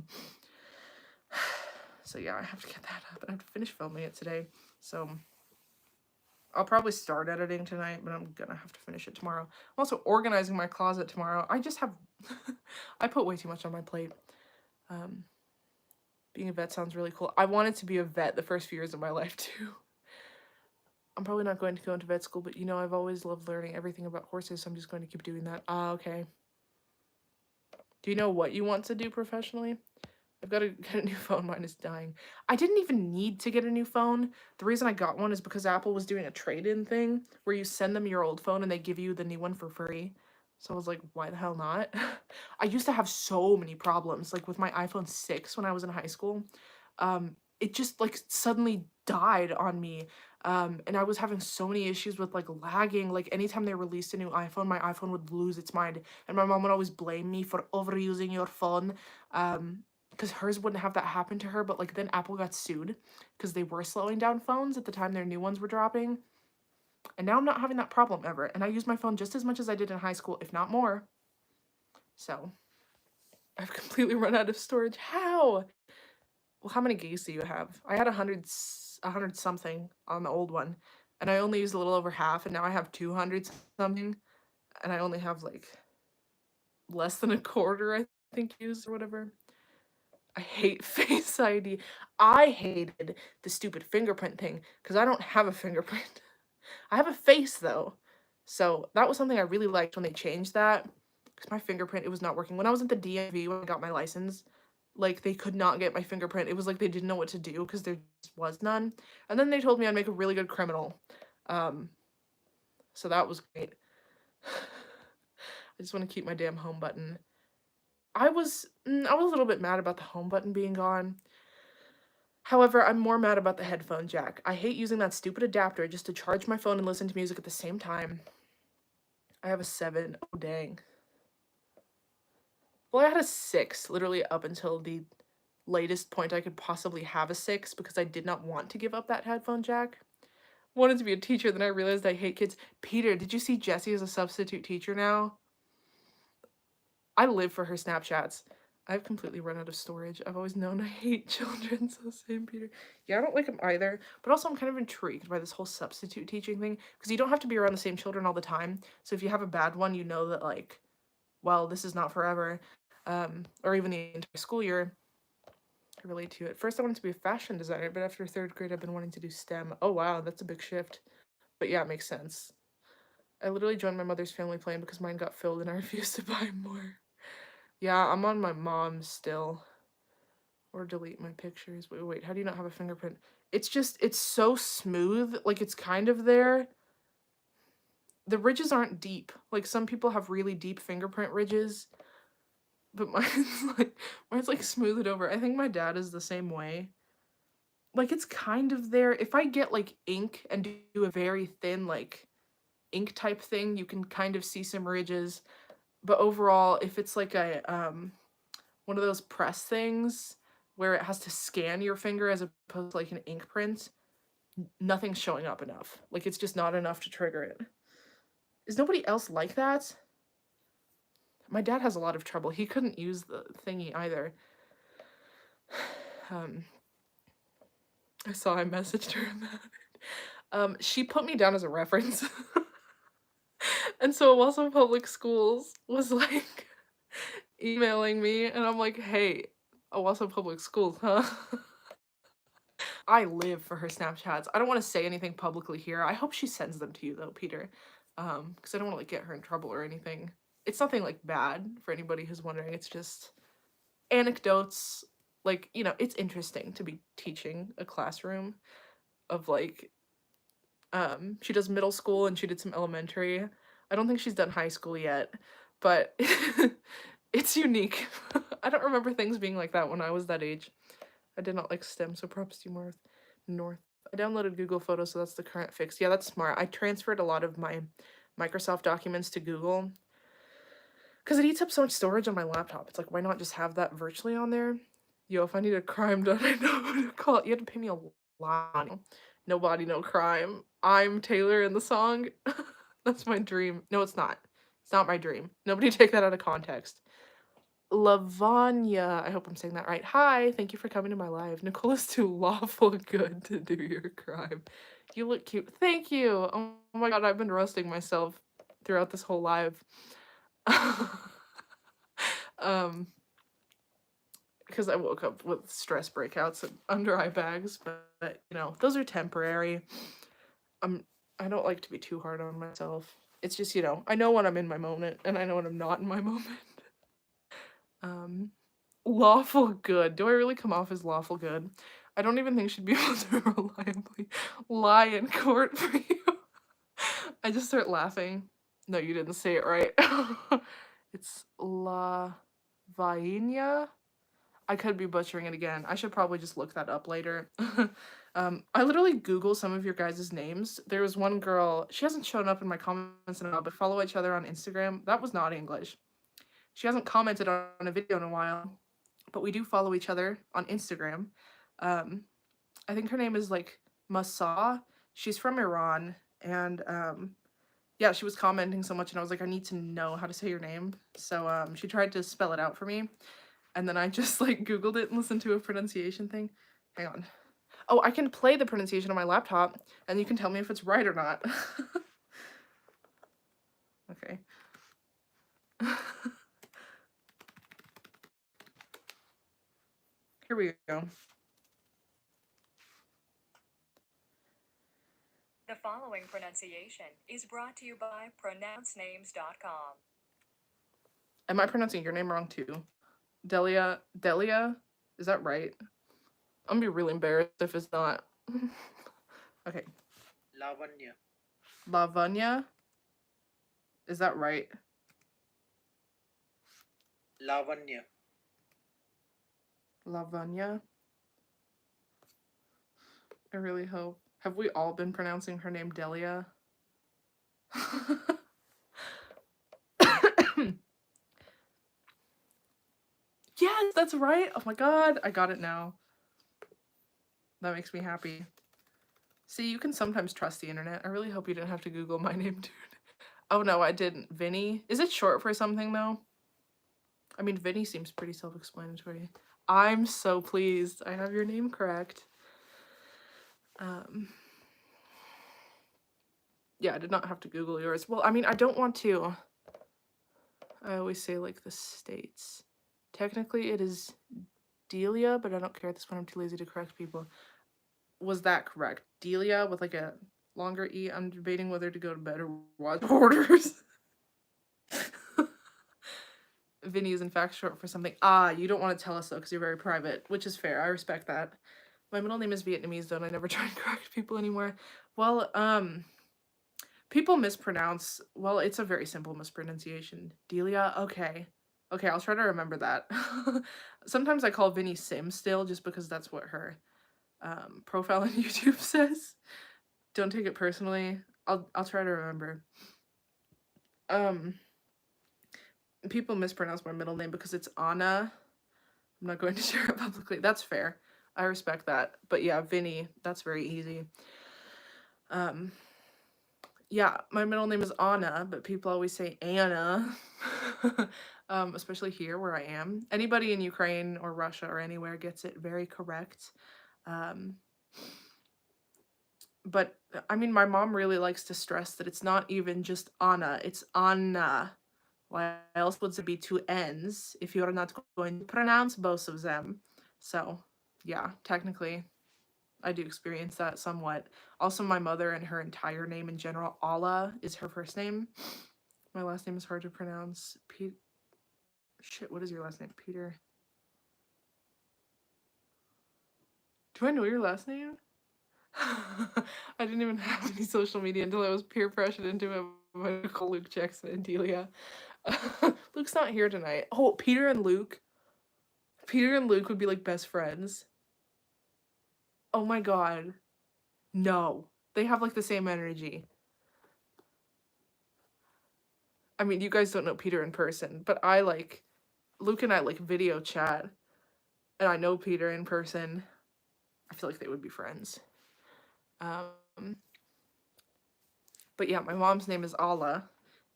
A: So, yeah, I have to get that up. And I have to finish filming it today. So, I'll probably start editing tonight, but I'm gonna have to finish it tomorrow. I'm also organizing my closet tomorrow. I just have... I put way too much on my plate. Being a vet sounds really cool. I wanted to be a vet the first few years of my life, too. I'm probably not going to go into vet school, but, you know, I've always loved learning everything about horses, so I'm just going to keep doing that. Okay. Do you know what you want to do professionally? I've got to get a new phone. Mine is dying. I didn't even need to get a new phone. The reason I got one is because Apple was doing a trade-in thing where you send them your old phone and they give you the new one for free. So I was like, why the hell not? I used to have so many problems, like with my iPhone 6 when I was in high school. It just like suddenly died on me. And I was having so many issues with like lagging. Like anytime they released a new iPhone, my iPhone would lose its mind. And my mom would always blame me for overusing your phone. Because hers wouldn't have that happen to her. But like then Apple got sued because they were slowing down phones at the time their new ones were dropping. And now I'm not having that problem ever. And I use my phone just as much as I did in high school, if not more. So I've completely run out of storage. How? Well, how many gigs do you have? I had 100 something on the old one. And I only used a little over half. And now I have 200 something. And I only have like less than a quarter, I think, used or whatever. I hate Face ID. I hated the stupid fingerprint thing because I don't have a fingerprint. I have a face though. So that was something I really liked when they changed that because my fingerprint, it was not working. When I was at the DMV when I got my license, like they could not get my fingerprint. It was like they didn't know what to do because there just was none. And then they told me I'd make a really good criminal. So that was great. I just want to keep my damn home button. I was a little bit mad about the home button being gone. However, I'm more mad about the headphone jack. I hate using that stupid adapter just to charge my phone and listen to music at the same time. I have a 7. Oh, dang. Well, I had a 6, literally up until the latest point I could possibly have a 6 because I did not want to give up that headphone jack. Wanted to be a teacher, then I realized I hate kids. Peter, did you see Jessie as a substitute teacher now? I live for her Snapchats. I've completely run out of storage. I've always known I hate children, so same, Peter. Yeah, I don't like them either, but also I'm kind of intrigued by this whole substitute teaching thing, because you don't have to be around the same children all the time. So if you have a bad one, you know that, like, well, this is not forever, or even the entire school year. I relate to it. First, I wanted to be a fashion designer, but after 3rd grade, I've been wanting to do STEM. Oh, wow, that's a big shift. But yeah, it makes sense. I literally joined my mother's family plan because mine got filled and I refused to buy more. Yeah, I'm on my mom's still. Or delete my pictures. Wait, how do you not have a fingerprint? It's just, it's so smooth. Like, it's kind of there. The ridges aren't deep. Like, some people have really deep fingerprint ridges. But mine's like smoothed over. I think my dad is the same way. Like, it's kind of there. If I get, like, ink and do a very thin, like, ink type thing, you can kind of see some ridges. But overall, if it's like a, one of those press things where it has to scan your finger as opposed to like an ink print, nothing's showing up enough. Like, it's just not enough to trigger it. Is nobody else like that? My dad has a lot of trouble. He couldn't use the thingy either. I saw I messaged her about it. She put me down as a reference. And so Walsall Public Schools was like emailing me, and I'm like, hey, Walsall Public Schools, huh? I live for her Snapchats. I don't want to say anything publicly here. I hope she sends them to you though, Peter. Because I don't want to like get her in trouble or anything. It's nothing like bad for anybody who's wondering. It's just anecdotes. Like, you know, it's interesting to be teaching a classroom of like, she does middle school and she did some elementary. I don't think she's done high school yet, but it's unique. I don't remember things being like that when I was that age. I did not like STEM, so props to you, North. I downloaded Google Photos, so that's the current fix. Yeah, that's smart. I transferred a lot of my Microsoft documents to Google because it eats up so much storage on my laptop. It's like, why not just have that virtually on there? Yo, if I need a crime done, I know who to call. You had to pay me a lot. Nobody, no crime. I'm Taylor in the song. That's my dream. No, it's not. It's not my dream. Nobody take that out of context. Lavanya, I hope I'm saying that right. Hi, thank you for coming to my live. Nicola's too lawful good to do your crime. You look cute. Thank you. Oh my god, I've been roasting myself throughout this whole live. Because I woke up with stress breakouts and under eye bags, but you know, those are temporary. I don't like to be too hard on myself. It's just, you know, I know when I'm in my moment and I know when I'm not in my moment. Lawful good. Do I really come off as lawful good? I don't even think she'd be able to reliably lie in court for you. I just start laughing. No, you didn't say it right. It's Lavanya. I could be butchering it again. I should probably just look that up later. I literally Google some of your guys' names. There was one girl, she hasn't shown up in my comments in a while, but follow each other on Instagram. That was not English. She hasn't commented on a video in a while, but we do follow each other on Instagram. I think her name is like Masa. She's from Iran, and yeah, she was commenting so much, and I was like, I need to know how to say your name. So she tried to spell it out for me, and then I just like Googled it and listened to a pronunciation thing. Hang on. Oh, I can play the pronunciation on my laptop, and you can tell me if it's right or not. Okay. Here we go.
B: The following pronunciation is brought to you by pronouncenames.com.
A: Am I pronouncing your name wrong too? Delia? Is that right? I'm gonna be really embarrassed if it's not. Okay. Lavanya? Is that right? Lavanya? I really hope. Have we all been pronouncing her name Delia? Yes, that's right. Oh my god, I got it now. That makes me happy. See, you can sometimes trust the internet. I really hope you didn't have to Google my name, dude. Oh no, I didn't. Vinny? Is it short for something though? I mean, Vinny seems pretty self-explanatory. I'm so pleased. I have your name correct. Um, yeah, I did not have to Google yours. Well, I mean, I don't want to. I always say like the states. Technically, it is Delia, but I don't care at this point. I'm too lazy to correct people. Was that correct? Delia with like a longer E. I'm debating whether to go to bed or watch Hoarders. Vinny is in fact short for something. Ah, you don't want to tell us though because you're very private, which is fair. I respect that. My middle name is Vietnamese though, and I never try to correct people anymore. Well, people mispronounce. Well, it's a very simple mispronunciation. Delia. Okay. Okay, I'll try to remember that. Sometimes I call Vinny Sim still just because that's what her profile on YouTube says. Don't take it personally. I'll try to remember. People mispronounce my middle name because it's Anna. I'm not going to share it publicly. That's fair. I respect that. But yeah, Vinny, that's very easy. Yeah, my middle name is Anna, but people always say Anna. Especially here where I am. Anybody in Ukraine or Russia or anywhere gets it very correct. But I mean, my mom really likes to stress that it's not even just Anna, it's Anna. Why else would it be two N's if you're not going to pronounce both of them? So, yeah, technically, I do experience that somewhat. Also, my mother and her entire name in general, Allah, is her first name. My last name is hard to pronounce. Shit, what is your last name? Peter. Do I know your last name? I didn't even have any social media until I was peer pressured into it by Nicole, Luke, Jackson, and Delia. Luke's not here tonight. Oh, Peter and Luke. Peter and Luke would be like best friends. Oh my god. No. They have like the same energy. I mean, you guys don't know Peter in person, but Luke and I like video chat, and I know Peter in person. I feel like they would be friends. But yeah, my mom's name is Alla,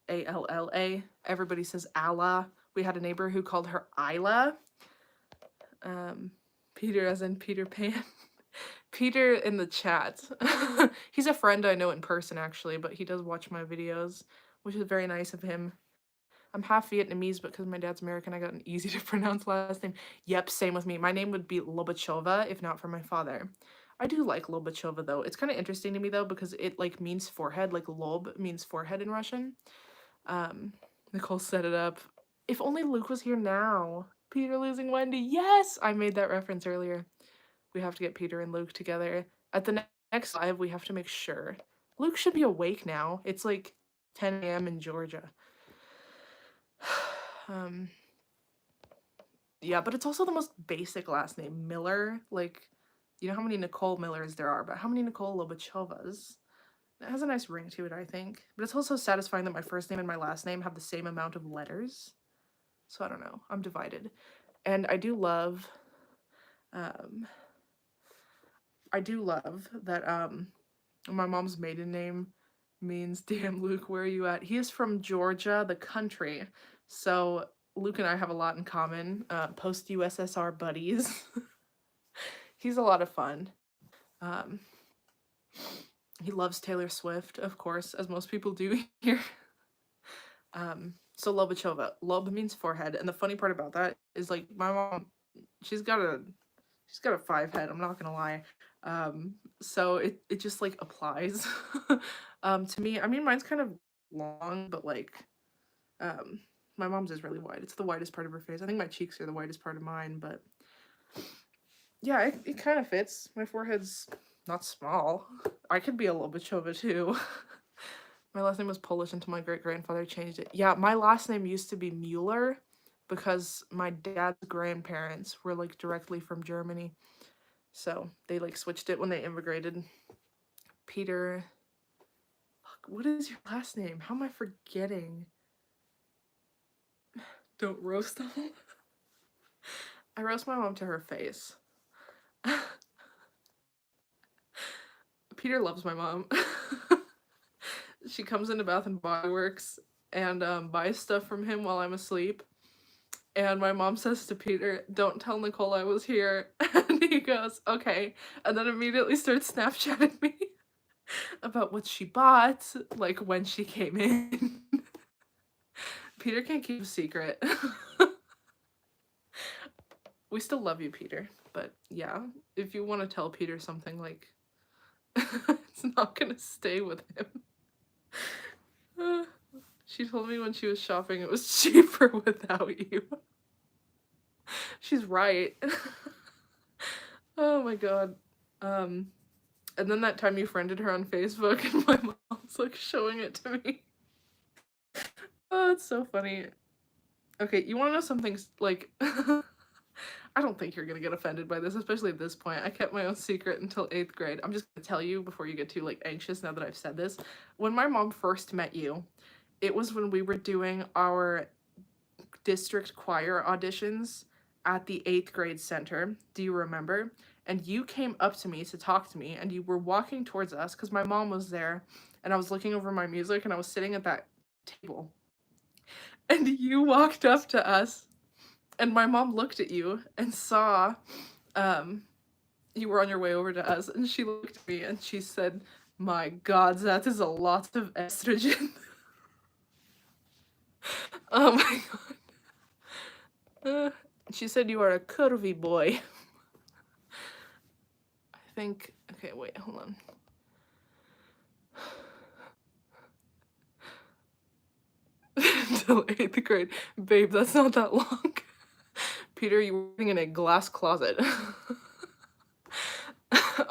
A: Alla. Everybody says Alla. We had a neighbor who called her Isla. Peter as in Peter Pan. Peter in the chat. He's a friend I know in person actually, but he does watch my videos, which is very nice of him. I'm half Vietnamese, but because my dad's American, I got an easy to pronounce last name. Yep, same with me. My name would be Lobachova if not for my father. I do like Lobachova though. It's kind of interesting to me though because it like means forehead, like lob means forehead in Russian. Nicole set it up. If only Luke was here now. Peter losing Wendy. Yes, I made that reference earlier. We have to get Peter and Luke together. At the next live, we have to make sure. Luke should be awake now. It's like 10 a.m. in Georgia. Yeah, but it's also the most basic last name, Miller. Like, you know how many Nicole Millers there are, but how many Nicole Lobachovas? It has a nice ring to it, I think. But it's also satisfying that my first name and my last name have the same amount of letters. So I don't know. I'm divided. And I do love that my mom's maiden name means damn Luke, where are you at? He is from Georgia, the country. So Luke and I have a lot in common. Post USSR buddies. He's a lot of fun. He loves Taylor Swift, of course, as most people do here. So Lobachova. Lob means forehead, and the funny part about that is like my mom, she's got a 5 head, I'm not gonna lie. So it just like applies to me. I mean, mine's kind of long, but like my mom's is really wide. It's the widest part of her face. I think my cheeks are the widest part of mine, but yeah, it kind of fits. My forehead's not small. I could be a Lobachova too. My last name was Polish until my great-grandfather changed it. Yeah, my last name used to be Mueller because my dad's grandparents were like directly from Germany. So they like switched it when they immigrated. Peter. Fuck, what is your last name? How am I forgetting? Don't roast them. I roast my mom to her face. Peter loves my mom. She comes into Bath and Body Works and buys stuff from him while I'm asleep. And my mom says to Peter, "Don't tell Nicole I was here." And he goes, "Okay." And then immediately starts Snapchatting me about what she bought, like when she came in. Peter can't keep a secret. We still love you, Peter. But yeah, if you want to tell Peter something, like, it's not gonna stay with him. She told me when she was shopping it was cheaper without you. She's right. Oh my god. And then that time you friended her on Facebook and my mom's like showing it to me. Oh, it's so funny. Okay, you wanna know something like I don't think you're gonna get offended by this, especially at this point. I kept my own secret until 8th grade. I'm just gonna tell you before you get too like anxious now that I've said this. When my mom first met you, it was when we were doing our district choir auditions at the 8th grade center. Do you remember? And you came up to me to talk to me, and you were walking towards us because my mom was there, and I was looking over my music, and I was sitting at that table. And you walked up to us, and my mom looked at you and saw you were on your way over to us, and she looked at me and she said, "My God, that is a lot of estrogen." Oh my god. She said you are a curvy boy. I think, okay, wait, hold on. Until 8th grade. Babe, that's not that long. Peter, you were living in a glass closet.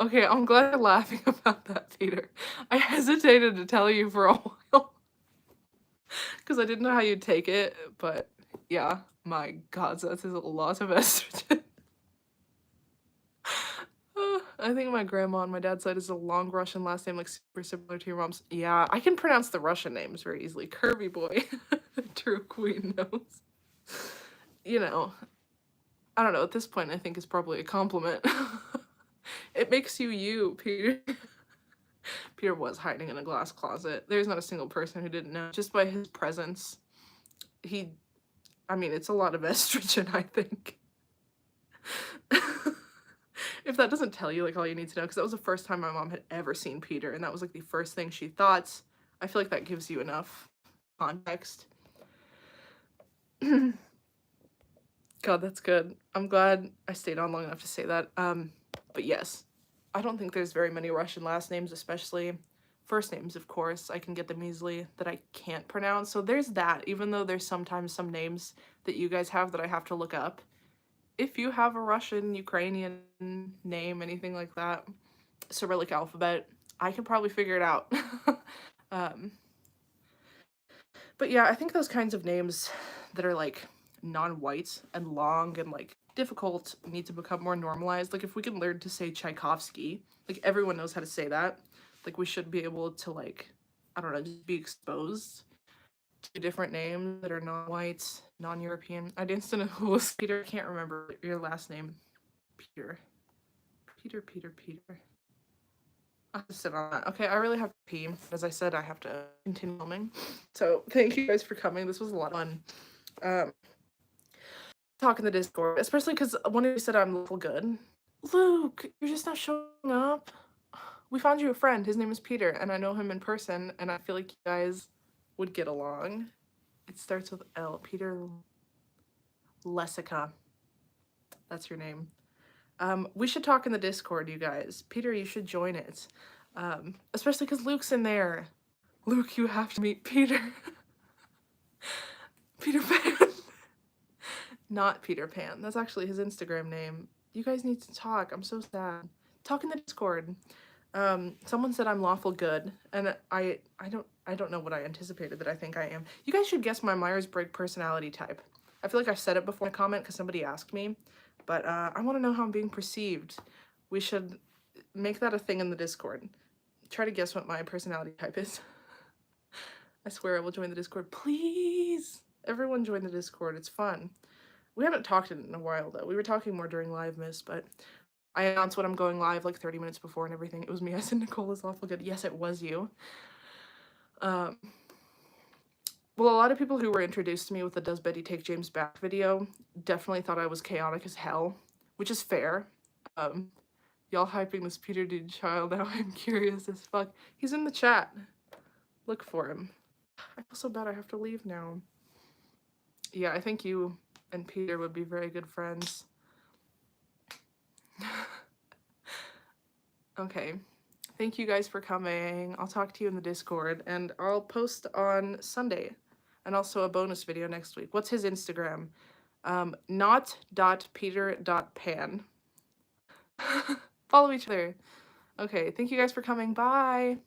A: Okay, I'm glad you're laughing about that, Peter. I hesitated to tell you for a while. Because I didn't know how you'd take it, but yeah, my god, that is a lot of estrogen. I think my grandma on my dad's side is a long Russian last name, like super similar to your mom's. Yeah, I can pronounce the Russian names very easily. Curvy boy. True queen knows. You know, I don't know, at this point I think it's probably a compliment. It makes you you, Peter. Peter was hiding in a glass closet. There's not a single person who didn't know. Just by his presence, I mean, it's a lot of estrogen, I think. If that doesn't tell you like all you need to know, because that was the first time my mom had ever seen Peter, and that was like the first thing she thought. I feel like that gives you enough context. God, that's good. I'm glad I stayed on long enough to say that. But yes, I don't think there's very many Russian last names, especially first names, of course. I can get them easily that I can't pronounce. So there's that, even though there's sometimes some names that you guys have that I have to look up. If you have a Russian, Ukrainian name, anything like that, Cyrillic alphabet, I can probably figure it out. But yeah, I think those kinds of names that are like non-white and long and like difficult need to become more normalized. Like if we can learn to say Tchaikovsky, like everyone knows how to say that. Like we should be able to like, I don't know, just be exposed to different names that are non-white, non-European. I danced in a hula. Peter, I can't remember your last name. Peter. I'll have to sit on that. Okay, I really have to pee. As I said, I have to continue filming. So thank you guys for coming. This was a lot of fun. Talk in the Discord, especially because one of you said I'm lawful good. Luke, you're just not showing up. We found you a friend. His name is Peter, and I know him in person, and I feel like you guys would get along. It starts with L. Peter Lessica. That's your name. We should talk in the Discord, you guys. Peter, you should join it. Especially because Luke's in there. Luke, you have to meet Peter. Peter Pan. Not Peter Pan. That's actually his Instagram name. You guys need to talk. I'm so sad. Talk in the Discord. Someone said I'm lawful good, and I don't know what I anticipated that I think I am. You guys should guess my Myers-Briggs personality type. I feel like I've said it before in a comment because somebody asked me, but I want to know how I'm being perceived. We should make that a thing in the Discord. Try to guess what my personality type is. I swear I will join the Discord. Please! Everyone join the Discord. It's fun. We haven't talked in a while, though. We were talking more during Live Miss, but I announced when I'm going live like 30 minutes before and everything. It was me. I said Nicole is awful good. Yes, it was you. Well, a lot of people who were introduced to me with the Does Betty Take James Back video definitely thought I was chaotic as hell, which is fair. Um, y'all hyping this Peter dude child now. I'm curious as fuck. He's in the chat. Look for him. I feel so bad I have to leave now. Yeah, I think you and Peter would be very good friends. Okay. Thank you guys for coming. I'll talk to you in the Discord, and I'll post on Sunday, and also a bonus video next week. What's his Instagram? Not.peter.pan. Follow each other. Okay, thank you guys for coming. Bye.